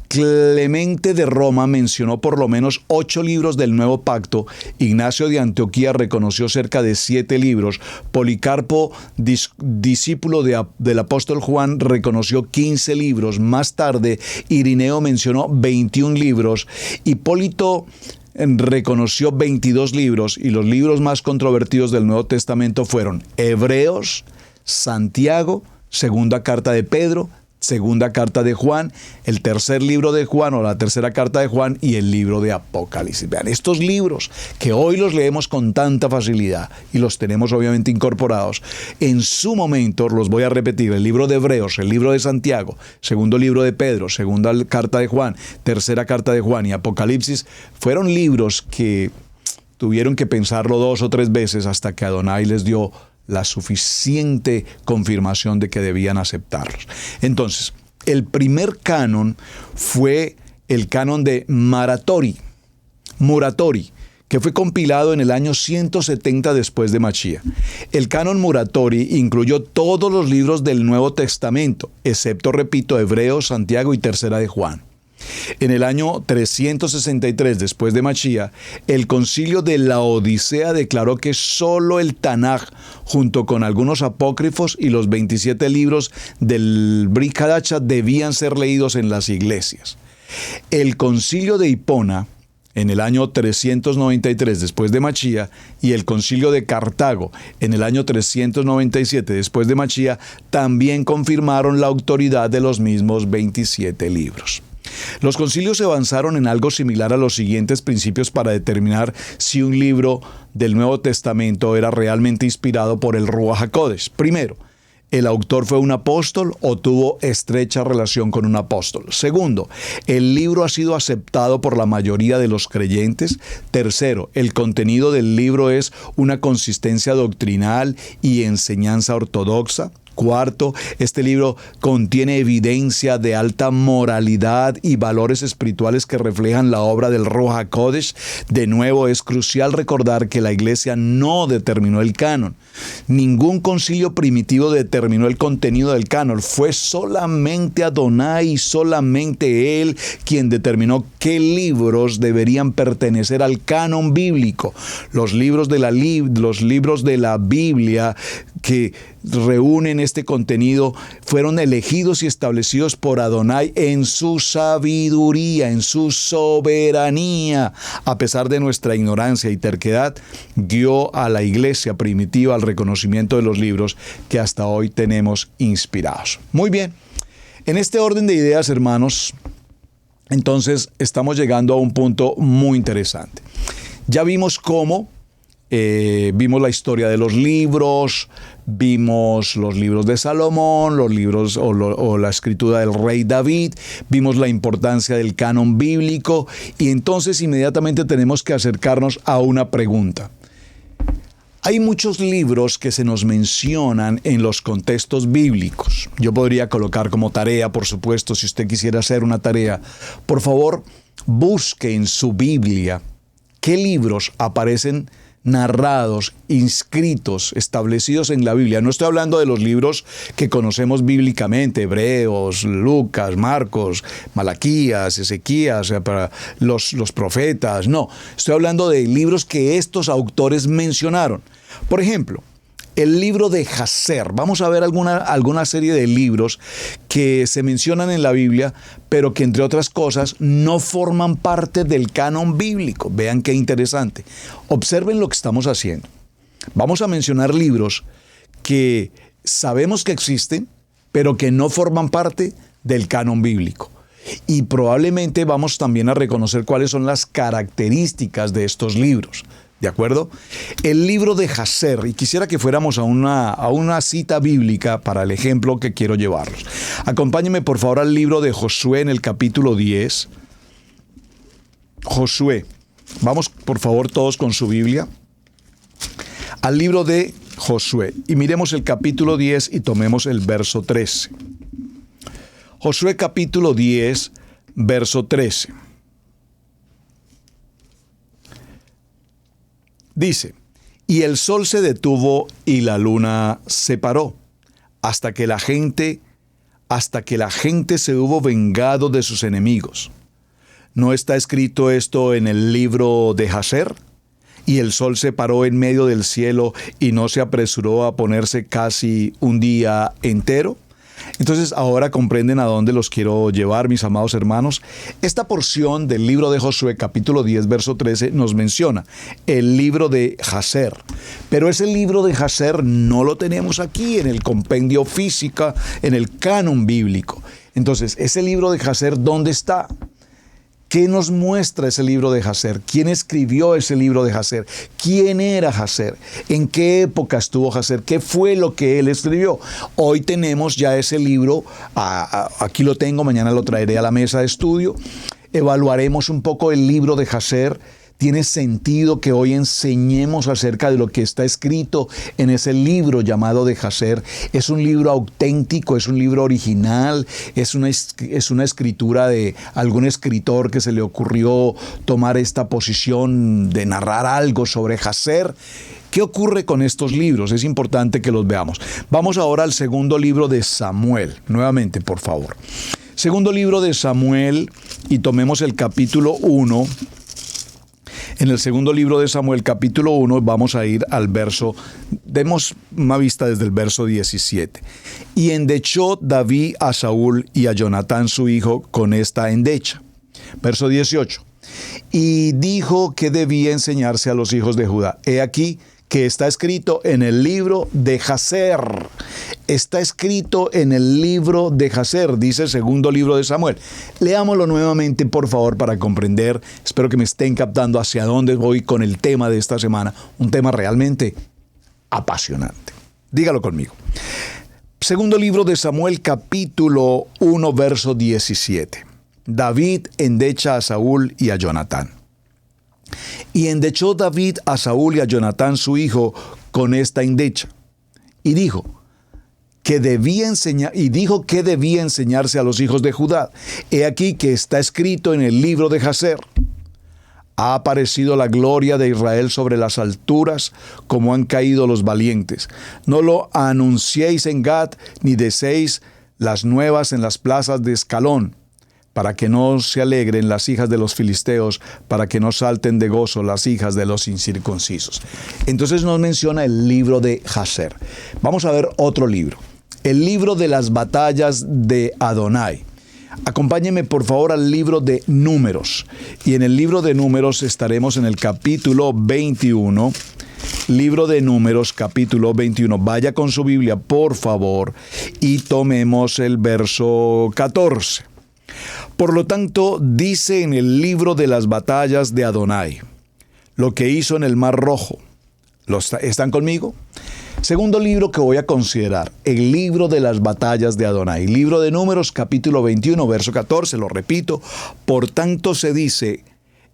Clemente de Roma mencionó por lo menos 8 libros del Nuevo Pacto. Ignacio de Antioquía reconoció cerca de 7 libros. Policarpo, discípulo del apóstol Juan, reconoció 15 libros. Más tarde, Irineo mencionó 21 libros. Hipólito reconoció 22 libros, y los libros más controvertidos del Nuevo Testamento fueron Hebreos, Santiago, Segunda Carta de Pedro, Segunda Carta de Juan, el tercer libro de Juan o la tercera carta de Juan y el libro de Apocalipsis. Vean, estos libros que hoy los leemos con tanta facilidad y los tenemos obviamente incorporados, en su momento, los voy a repetir, el libro de Hebreos, el libro de Santiago, segundo libro de Pedro, segunda carta de Juan, tercera carta de Juan y Apocalipsis, fueron libros que tuvieron que pensarlo 2 o 3 veces hasta que Adonai les dio la suficiente confirmación de que debían aceptarlos. Entonces, el primer canon fue el canon de Muratori, que fue compilado en el año 170 después de Mashiach. El canon Muratori incluyó todos los libros del Nuevo Testamento, excepto, repito, Hebreos, Santiago y tercera de Juan. En el año 363 después de Mashiach, el concilio de la Odisea declaró que solo el Tanaj, junto con algunos apócrifos y los 27 libros del Brit Hadasha, debían ser leídos en las iglesias. El concilio de Hipona, en el año 393 después de Mashiach, y el concilio de Cartago, en el año 397 después de Mashiach, también confirmaron la autoridad de los mismos 27 libros. Los concilios se avanzaron en algo similar a los siguientes principios para determinar si un libro del Nuevo Testamento era realmente inspirado por el Ruach HaKodesh. Primero, ¿el autor fue un apóstol o tuvo estrecha relación con un apóstol? Segundo, ¿el libro ha sido aceptado por la mayoría de los creyentes? Tercero, ¿el contenido del libro es una consistencia doctrinal y enseñanza ortodoxa? Cuarto, este libro contiene evidencia de alta moralidad y valores espirituales que reflejan la obra del Ruach HaKodesh. De nuevo, es crucial recordar que la Iglesia no determinó el canon. Ningún concilio primitivo determinó el contenido del canon. Fue solamente Adonai y solamente Él quien determinó qué libros deberían pertenecer al canon bíblico. Los libros de la Biblia que reúnen en este contenido fueron elegidos y establecidos por Adonai en su sabiduría, en su soberanía. A pesar de nuestra ignorancia y terquedad, guió a la iglesia primitiva al reconocimiento de los libros que hasta hoy tenemos inspirados. Muy bien, en este orden de ideas, hermanos, entonces estamos llegando a un punto muy interesante. Ya vimos cómo vimos la historia de los libros, vimos los libros de Salomón, los libros o la escritura del rey David, vimos la importancia del canon bíblico y entonces inmediatamente tenemos que acercarnos a una pregunta. Hay muchos libros que se nos mencionan en los contextos bíblicos. Yo podría colocar como tarea, por supuesto, si usted quisiera hacer una tarea, por favor, busque en su Biblia qué libros aparecen narrados, inscritos, establecidos en la Biblia. No estoy hablando de los libros que conocemos bíblicamente, Hebreos, Lucas, Marcos, Malaquías, Ezequías, los profetas. No, estoy hablando de libros que estos autores mencionaron. Por ejemplo, el libro de Jaser. Vamos a ver alguna serie de libros que se mencionan en la Biblia, pero que entre otras cosas no forman parte del canon bíblico. Vean qué interesante. Observen lo que estamos haciendo. Vamos a mencionar libros que sabemos que existen, pero que no forman parte del canon bíblico. Y probablemente vamos también a reconocer cuáles son las características de estos libros. ¿De acuerdo? El libro de Jaser, y quisiera que fuéramos a una cita bíblica para el ejemplo que quiero llevarlos. Acompáñenme por favor al libro de Josué en el capítulo 10. Josué, vamos por favor todos con su Biblia al libro de Josué y miremos el capítulo 10 y tomemos el verso 13. Josué capítulo 10, verso 13. Dice, y el sol se detuvo y la luna se paró, hasta que la gente se hubo vengado de sus enemigos. ¿No está escrito esto en el libro de Jaser? Y el sol se paró en medio del cielo y no se apresuró a ponerse casi un día entero. Entonces ahora comprenden a dónde los quiero llevar, mis amados hermanos. Esta porción del libro de Josué, capítulo 10, verso 13, nos menciona el libro de Jaser. Pero ese libro de Jaser no lo tenemos aquí en el compendio física, en el canon bíblico. Entonces, ese libro de Jaser, ¿dónde está? ¿Qué nos muestra ese libro de Jaser? ¿Quién escribió ese libro de Jaser? ¿Quién era Jaser? ¿En qué época estuvo Jaser? ¿Qué fue lo que él escribió? Hoy tenemos ya ese libro, aquí lo tengo, mañana lo traeré a la mesa de estudio. Evaluaremos un poco el libro de Jaser. Tiene sentido que hoy enseñemos acerca de lo que está escrito en ese libro llamado de Jaser. Es un libro auténtico, es un libro original, es una escritura de algún escritor que se le ocurrió tomar esta posición de narrar algo sobre Jaser. ¿Qué ocurre con estos libros? Es importante que los veamos. Vamos ahora al segundo libro de Samuel. Nuevamente, por favor. Segundo libro de Samuel y tomemos el capítulo 1. En el segundo libro de Samuel, capítulo 1, vamos a ir al verso, demos una vista desde el verso 17. Y endechó David a Saúl y a Jonatán su hijo con esta endecha. Verso 18. Y dijo que debía enseñarse a los hijos de Judá. He aquí que está escrito en el libro de Jaser. Está escrito en el libro de Jaser, dice el segundo libro de Samuel. Leámoslo nuevamente, por favor, para comprender. Espero que me estén captando hacia dónde voy con el tema de esta semana. Un tema realmente apasionante. Dígalo conmigo. Segundo libro de Samuel, capítulo 1, verso 17. David endecha a Saúl y a Jonatán. Y endechó David a Saúl y a Jonatán su hijo con esta endecha. Y dijo que debía enseñarse a los hijos de Judá. He aquí que está escrito en el libro de Jaser. Ha aparecido la gloria de Israel sobre las alturas, como han caído los valientes. No lo anunciéis en Gad, ni deseéis las nuevas en las plazas de Escalón, para que no se alegren las hijas de los filisteos, para que no salten de gozo las hijas de los incircuncisos. Entonces nos menciona el libro de Jaser. Vamos a ver otro libro. el libro de las batallas de Adonai. Acompáñenme por favor al libro de Números. Y en el libro de Números estaremos en el capítulo 21. Libro de Números, capítulo 21. Vaya con su Biblia, por favor, y tomemos el verso 14. Por lo tanto, dice en el libro de las batallas de Adonai, lo que hizo en el Mar Rojo. ¿Están conmigo? Segundo libro que voy a considerar, el libro de las batallas de Adonai. Libro de Números, capítulo 21, verso 14, lo repito. Por tanto se dice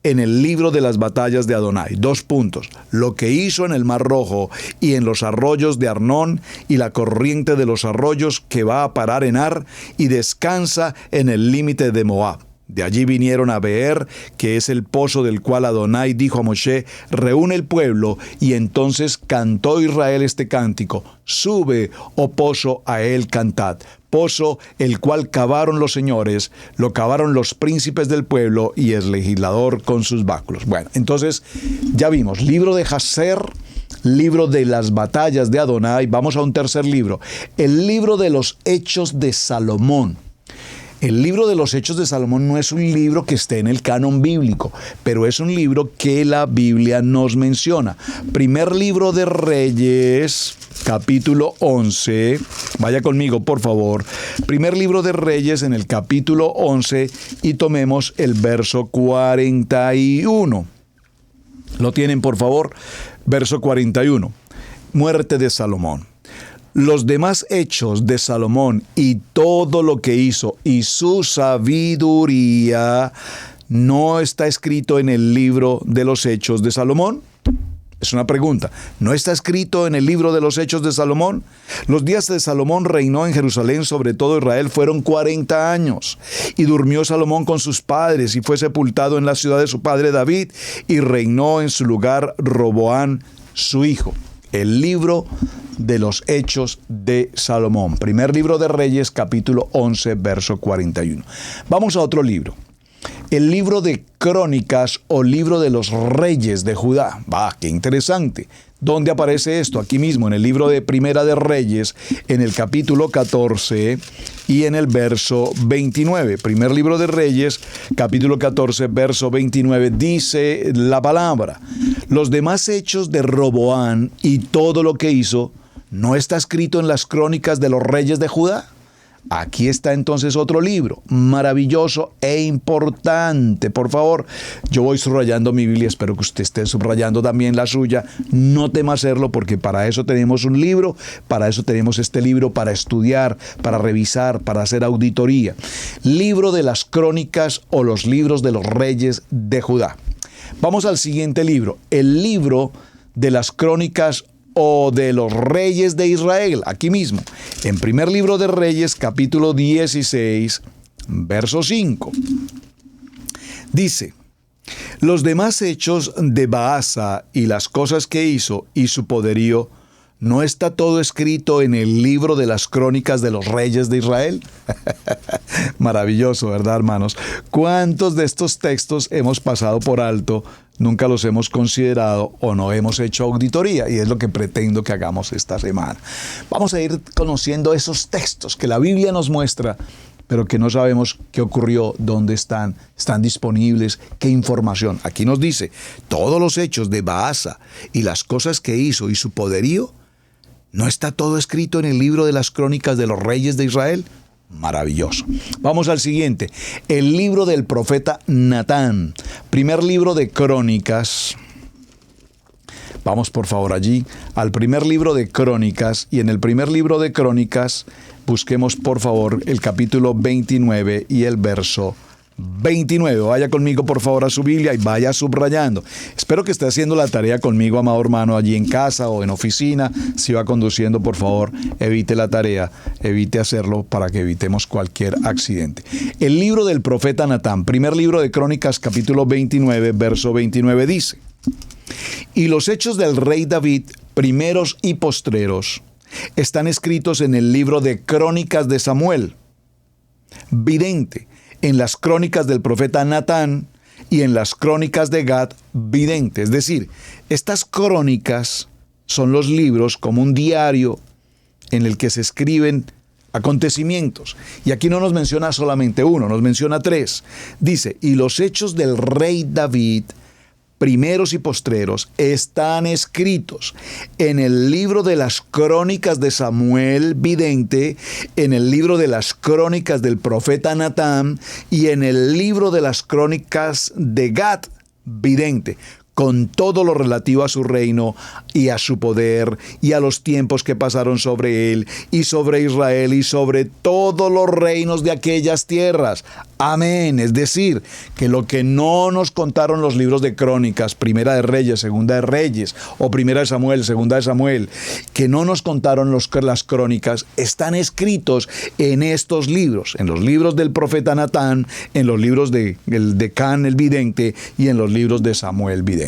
en el libro de las batallas de Adonai, 2 puntos, lo que hizo en el Mar Rojo y en los arroyos de Arnón y la corriente de los arroyos que va a parar en Ar y descansa en el límite de Moab. De allí vinieron a Beer, que es el pozo del cual Adonai dijo a Moshe, reúne el pueblo, y entonces cantó Israel este cántico, sube, oh pozo, a él cantad. Pozo el cual cavaron los señores, lo cavaron los príncipes del pueblo y el legislador con sus báculos. Bueno, entonces ya vimos, libro de Jaser, libro de las batallas de Adonai. Vamos a un tercer libro, el libro de los Hechos de Salomón. El libro de los Hechos de Salomón no es un libro que esté en el canon bíblico, pero es un libro que la Biblia nos menciona. Primer libro de Reyes, capítulo 11. Vaya conmigo, por favor. Primer libro de Reyes en el capítulo 11 y tomemos el verso 41. ¿Lo tienen, por favor? Verso 41. Muerte de Salomón. Los demás hechos de Salomón y todo lo que hizo y su sabiduría no está escrito en el libro de los hechos de Salomón. Es una pregunta. ¿No está escrito en el libro de los hechos de Salomón? Los días de Salomón reinó en Jerusalén sobre todo Israel fueron 40 años. Y durmió Salomón con sus padres y fue sepultado en la ciudad de su padre David y reinó en su lugar Roboán su hijo. El libro de los Hechos de Salomón. Primer libro de Reyes, capítulo 11, verso 41. Vamos a otro libro. El libro de Crónicas o libro de los Reyes de Judá. ¡Qué interesante! ¿Dónde aparece esto? Aquí mismo, en el libro de Primera de Reyes, en el capítulo 14 y en el verso 29. Primer libro de Reyes, capítulo 14, verso 29, dice la palabra: los demás hechos de Roboán y todo lo que hizo, ¿no está escrito en las crónicas de los reyes de Judá? Aquí está entonces otro libro, maravilloso e importante. Por favor, yo voy subrayando mi Biblia, espero que usted esté subrayando también la suya. No tema hacerlo porque para eso tenemos un libro, para eso tenemos este libro, para estudiar, para revisar, para hacer auditoría. Libro de las Crónicas o los libros de los reyes de Judá. Vamos al siguiente libro, el libro de las Crónicas o de los reyes de Israel, aquí mismo, en primer libro de Reyes, capítulo 16, verso 5. Dice: los demás hechos de Baasa y las cosas que hizo y su poderío, ¿no está todo escrito en el libro de las crónicas de los reyes de Israel? Maravilloso, ¿verdad, hermanos? ¿Cuántos de estos textos hemos pasado por alto? Nunca los hemos considerado o no hemos hecho auditoría, y es lo que pretendo que hagamos esta semana. Vamos a ir conociendo esos textos que la Biblia nos muestra, pero que no sabemos qué ocurrió, dónde están disponibles, qué información. Aquí nos dice, todos los hechos de Baasa y las cosas que hizo y su poderío, ¿no está todo escrito en el libro de las crónicas de los reyes de Israel? Maravilloso. Vamos al siguiente, el libro del profeta Natán, primer libro de Crónicas. Vamos por favor allí al primer libro de Crónicas, y en el primer libro de Crónicas busquemos por favor el capítulo 29 y el verso 29. Vaya conmigo por favor a su Biblia y vaya subrayando. Espero que esté haciendo la tarea conmigo, amado hermano, allí en casa o en oficina. Si va conduciendo, por favor, evite la tarea, evite hacerlo para que evitemos cualquier accidente. El libro del profeta Natán, primer libro de Crónicas, capítulo 29, verso 29 dice: y los hechos del rey David, primeros y postreros, están escritos en el libro de Crónicas de Samuel, vidente, en las crónicas del profeta Natán y en las crónicas de Gad, vidente. Es decir, estas crónicas son los libros como un diario en el que se escriben acontecimientos. Y aquí no nos menciona solamente uno, nos menciona tres. Dice, y los hechos del rey David, primeros y postreros, están escritos en el libro de las crónicas de Samuel vidente, en el libro de las crónicas del profeta Natán y en el libro de las crónicas de Gad vidente, con todo lo relativo a su reino y a su poder y a los tiempos que pasaron sobre él y sobre Israel y sobre todos los reinos de aquellas tierras. Amén. Es decir, que lo que no nos contaron los libros de crónicas, primera de Reyes, segunda de Reyes, o primera de Samuel, segunda de Samuel, que no nos contaron las crónicas, están escritos en estos libros, en los libros del profeta Natán, en los libros de Can el vidente y en los libros de Samuel vidente.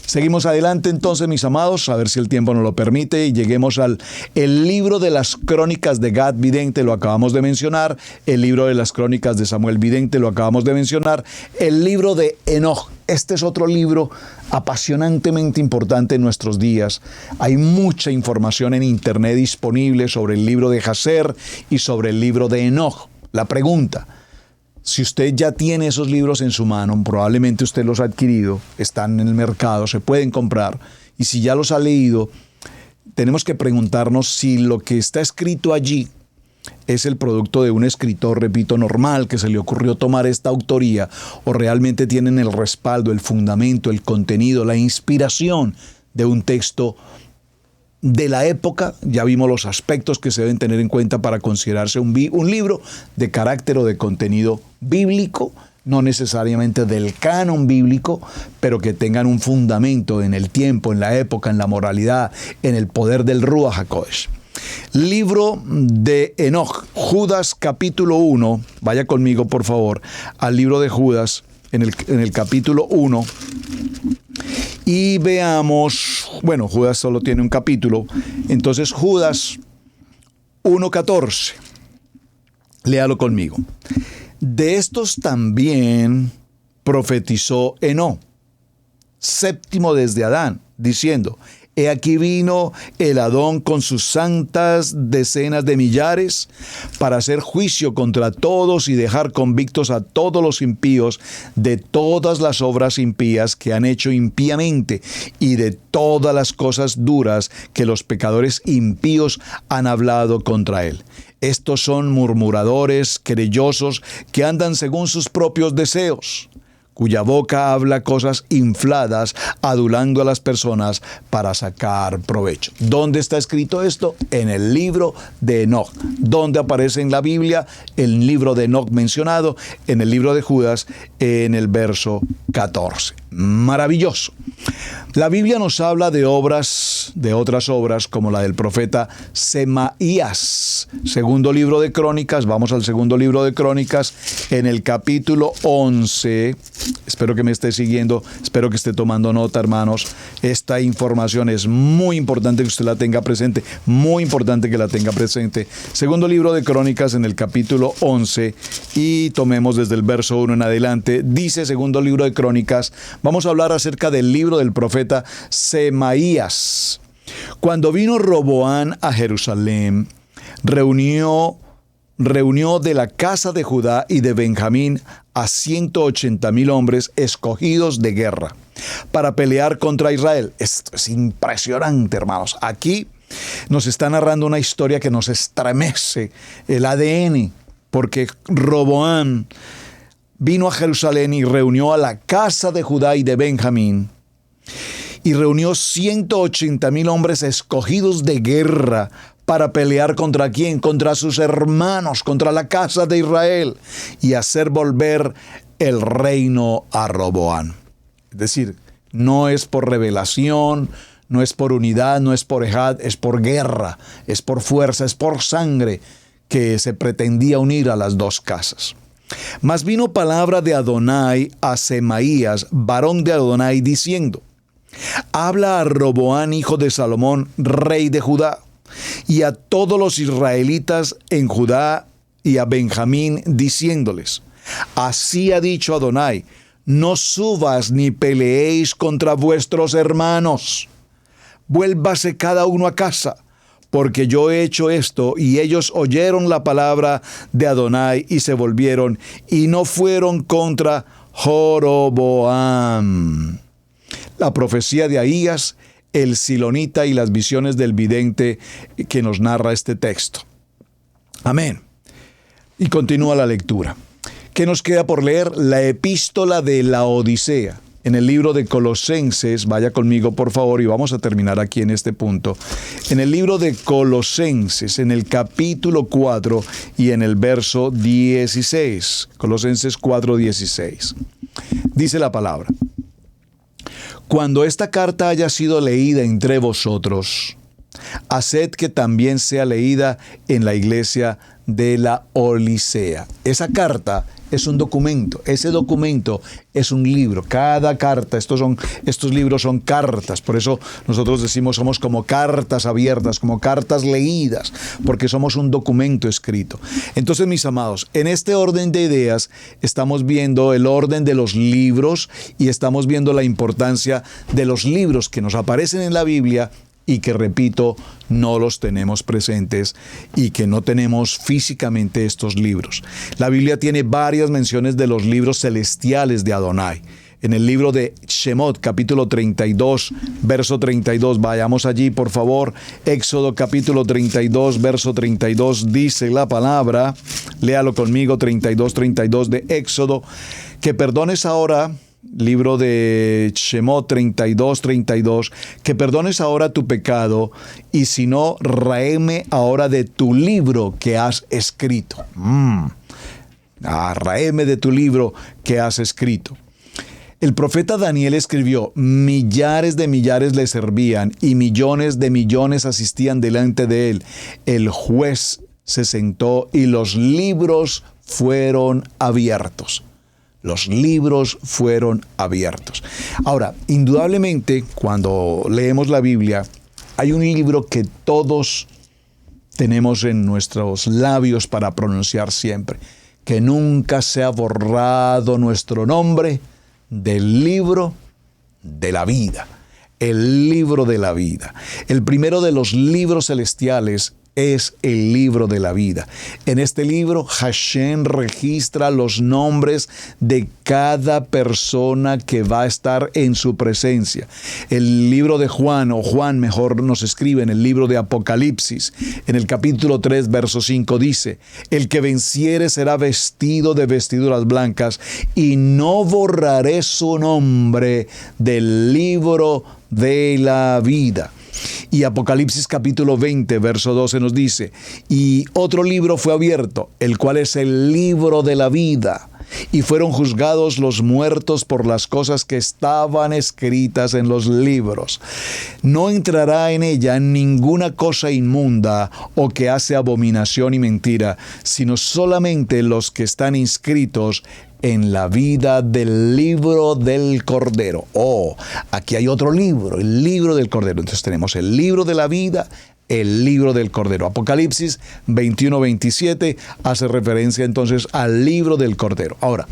Seguimos adelante entonces, mis amados, a ver si el tiempo nos lo permite, y lleguemos al libro de las crónicas de Gad vidente, lo acabamos de mencionar, el libro de las crónicas de Samuel vidente, lo acabamos de mencionar, el libro de Enoch. Este es otro libro apasionantemente importante en nuestros días. Hay mucha información en internet disponible sobre el libro de Jacer y sobre el libro de Enoch. La pregunta: si usted ya tiene esos libros en su mano, probablemente usted los ha adquirido, están en el mercado, se pueden comprar, y si ya los ha leído, tenemos que preguntarnos si lo que está escrito allí es el producto de un escritor, repito, normal, que se le ocurrió tomar esta autoría, o realmente tienen el respaldo, el fundamento, el contenido, la inspiración de un texto de la época. Ya vimos los aspectos que se deben tener en cuenta para considerarse un libro de carácter o de contenido bíblico, no necesariamente del canon bíblico, pero que tengan un fundamento en el tiempo, en la época, en la moralidad, en el poder del Ruach HaKodesh. Libro de Enoch, Judas capítulo 1, vaya conmigo por favor al libro de Judas, en el capítulo 1, y veamos, bueno, Judas solo tiene un capítulo, entonces Judas 1:14, léalo conmigo. De estos también profetizó Enoc, séptimo desde Adán, diciendo: He aquí vino el Adón con sus santas decenas de millares para hacer juicio contra todos y dejar convictos a todos los impíos de todas las obras impías que han hecho impíamente y de todas las cosas duras que los pecadores impíos han hablado contra él. Estos son murmuradores, querellosos, que andan según sus propios deseos, cuya boca habla cosas infladas, adulando a las personas para sacar provecho. ¿Dónde está escrito esto? En el libro de Enoc. ¿Dónde aparece en la Biblia? El libro de Enoc mencionado, en el libro de Judas, en el verso 14. Maravilloso. La Biblia nos habla de otras obras, como la del profeta Semaías. Segundo libro de Crónicas, vamos al segundo libro de Crónicas, en el capítulo 11. Espero que me esté siguiendo, espero que esté tomando nota, hermanos. Esta información es muy importante que usted la tenga presente, muy importante que la tenga presente. Segundo libro de Crónicas, en el capítulo 11, y tomemos desde el verso 1 en adelante. Dice segundo libro de Crónicas, vamos a hablar acerca del libro del profeta Semaías. Cuando vino Roboán a Jerusalén, reunió de la casa de Judá y de Benjamín a 180,000 hombres escogidos de guerra para pelear contra Israel. Esto es impresionante, hermanos. Aquí nos está narrando una historia que nos estremece el ADN, porque Roboán vino a Jerusalén y reunió a la casa de Judá y de Benjamín, y reunió 180,000 hombres escogidos de guerra para pelear ¿contra quién? Contra sus hermanos, contra la casa de Israel, y hacer volver el reino a Roboán. Es decir, no es por revelación, no es por unidad, no es por ejad, es por guerra, es por fuerza, es por sangre que se pretendía unir a las dos casas. Mas vino palabra de Adonai a Semaías, varón de Adonai, diciendo: Habla a Roboán, hijo de Salomón, rey de Judá, y a todos los israelitas en Judá y a Benjamín, diciéndoles: Así ha dicho Adonai, no subas ni peleéis contra vuestros hermanos. Vuélvase cada uno a casa, porque yo he hecho esto. Y ellos oyeron la palabra de Adonai y se volvieron y no fueron contra Joroboam. La profecía de Ahías, el silonita, y las visiones del vidente que nos narra este texto. Amén. Y continúa la lectura. ¿Qué nos queda por leer? La epístola de la Odisea. En el libro de Colosenses, vaya conmigo por favor, y vamos a terminar aquí en este punto. En el libro de Colosenses, en el capítulo 4 y en el verso 16. Colosenses 4:16. Dice la palabra: cuando esta carta haya sido leída entre vosotros, haced que también sea leída en la iglesia de la Odisea. Esa carta es un documento, ese documento es un libro. Cada carta, estos libros son cartas, por eso nosotros decimos somos como cartas abiertas, como cartas leídas, porque somos un documento escrito. Entonces, mis amados, en este orden de ideas estamos viendo el orden de los libros y estamos viendo la importancia de los libros que nos aparecen en la Biblia y que, repito, no los tenemos presentes y que no tenemos físicamente estos libros. La Biblia tiene varias menciones de los libros celestiales de Adonai. En el libro de Shemot, capítulo 32, verso 32, vayamos allí, por favor. Éxodo, capítulo 32, verso 32, dice la palabra, léalo conmigo, 32 de Éxodo, que perdones ahora... Libro de Shemot 32, que perdones ahora tu pecado, y si no, raeme ahora de tu libro que has escrito. Raeme de tu libro que has escrito. El profeta Daniel escribió: millares de millares le servían y millones de millones asistían delante de él. El juez se sentó y los libros fueron abiertos. Los libros fueron abiertos. Ahora, indudablemente, cuando leemos la Biblia, hay un libro que todos tenemos en nuestros labios para pronunciar siempre, que nunca se ha borrado nuestro nombre del libro de la vida. El libro de la vida. El primero de los libros celestiales es el libro de la vida. En este libro, Hashem registra los nombres de cada persona que va a estar en su presencia. El libro de Juan, o Juan mejor nos escribe en el libro de Apocalipsis, en el capítulo 3, verso 5, dice: el que venciere será vestido de vestiduras blancas, y no borraré su nombre del libro de la vida. Y Apocalipsis capítulo 20, verso 12 nos dice: y otro libro fue abierto, el cual es el libro de la vida. Y fueron juzgados los muertos por las cosas que estaban escritas en los libros. No entrará en ella ninguna cosa inmunda o que hace abominación y mentira, sino solamente los que están inscritos en la vida del libro del Cordero. Aquí hay otro libro, el libro del Cordero. Entonces tenemos el libro de la vida, el libro del Cordero. Apocalipsis 21-27 hace referencia entonces al libro del Cordero. Ahora,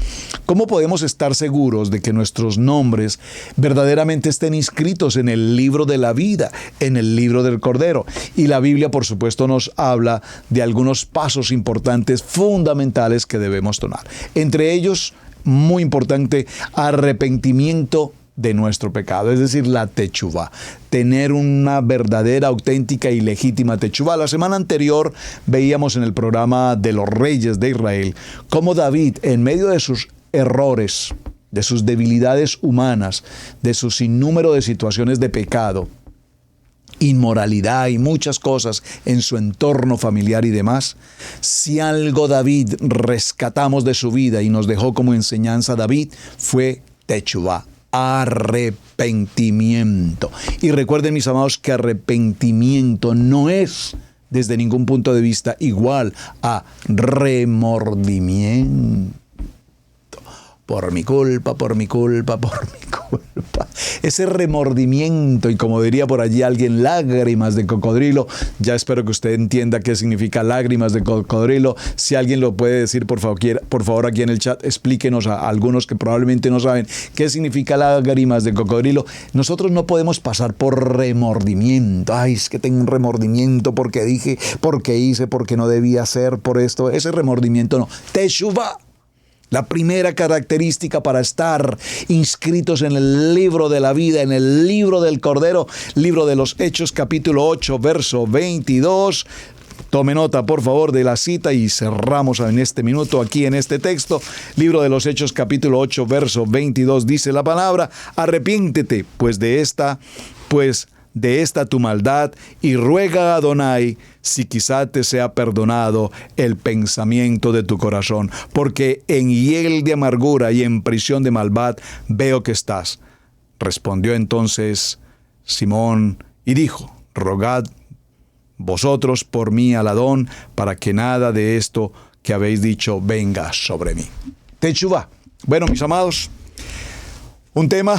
¿cómo podemos estar seguros de que nuestros nombres verdaderamente estén inscritos en el libro de la vida, en el libro del Cordero? Y la Biblia, por supuesto, nos habla de algunos pasos importantes, fundamentales que debemos tomar. Entre ellos, muy importante, arrepentimiento de nuestro pecado, es decir, la techuvá, tener una verdadera, auténtica y legítima techuvá. La semana anterior veíamos en el programa de los reyes de Israel cómo David, en medio de sus errores, de sus debilidades humanas, de sus sinnúmero de situaciones de pecado, inmoralidad y muchas cosas en su entorno familiar y demás, si algo David rescatamos de su vida y nos dejó como enseñanza David, fue techuvá, arrepentimiento. Y recuerden, mis amados, que arrepentimiento no es desde ningún punto de vista igual a remordimiento. por mi culpa, por mi culpa, por mi culpa. Ese remordimiento y, como diría por allí alguien, lágrimas de cocodrilo. Ya espero que usted entienda qué significa lágrimas de cocodrilo. Si alguien lo puede decir, por favor aquí en el chat, explíquenos a algunos que probablemente no saben qué significa lágrimas de cocodrilo. Nosotros no podemos pasar por remordimiento. Ay, es que tengo un remordimiento porque dije, porque hice, porque no debía hacer, por esto. Ese remordimiento no. Teshuvá. La primera característica para estar inscritos en el libro de la vida, en el libro del Cordero, libro de los Hechos, capítulo 8, verso 22. Tome nota, por favor, de la cita y cerramos en este minuto aquí en este texto. Libro de los Hechos, capítulo 8, verso 22, dice la palabra: arrepiéntete, pues de esta tu maldad, y ruega a Adonai si quizá te sea perdonado el pensamiento de tu corazón, porque en hiel de amargura y en prisión de maldad veo que estás. Respondió entonces Simón y dijo: rogad vosotros por mí al Adón, para que nada de esto que habéis dicho venga sobre mí. Teshuvá. Bueno, mis amados, un tema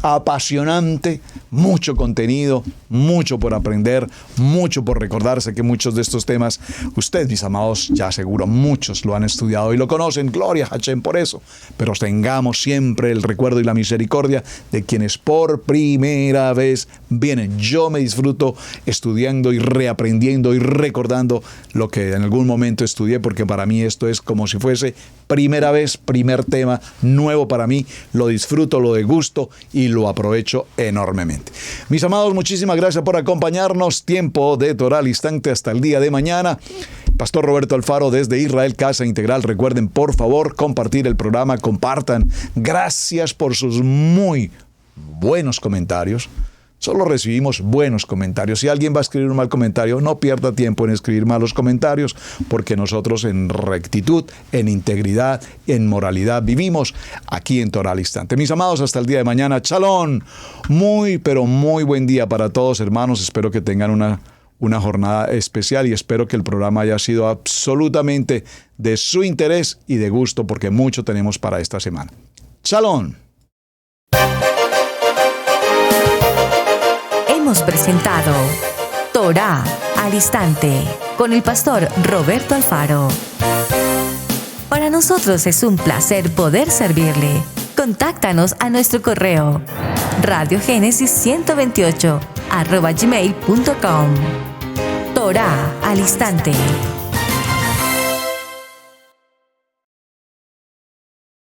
apasionante, mucho contenido, mucho por aprender, mucho por recordarse que muchos de estos temas, ustedes, mis amados, ya seguro muchos lo han estudiado y lo conocen, gloria a Hashem por eso, pero tengamos siempre el recuerdo y la misericordia de quienes por primera vez vienen. Yo me disfruto estudiando y reaprendiendo y recordando lo que en algún momento estudié, porque para mí esto es como si fuese primera vez, primer tema nuevo para mí. Lo disfruto, lo degusto y lo aprovecho enormemente. Mis amados, muchísimas gracias por acompañarnos. Tiempo de Torah al instante hasta el día de mañana. Pastor Roberto Alfaro desde Israel, Casa Integral. Recuerden, por favor, compartir el programa, compartan. Gracias por sus muy buenos comentarios. Solo recibimos buenos comentarios. Si alguien va a escribir un mal comentario, no pierda tiempo en escribir malos comentarios, porque nosotros en rectitud, en integridad, en moralidad vivimos aquí en Torah al instante. Mis amados, hasta el día de mañana. Shalom. Muy, pero muy buen día para todos, hermanos. Espero que tengan una jornada especial y espero que el programa haya sido absolutamente de su interés y de gusto, porque mucho tenemos para esta semana. Shalom. Hemos presentado Torah al instante con el pastor Roberto Alfaro. Para nosotros es un placer poder servirle. Contáctanos a nuestro correo radiogenesis128@gmail.com. Torah al instante.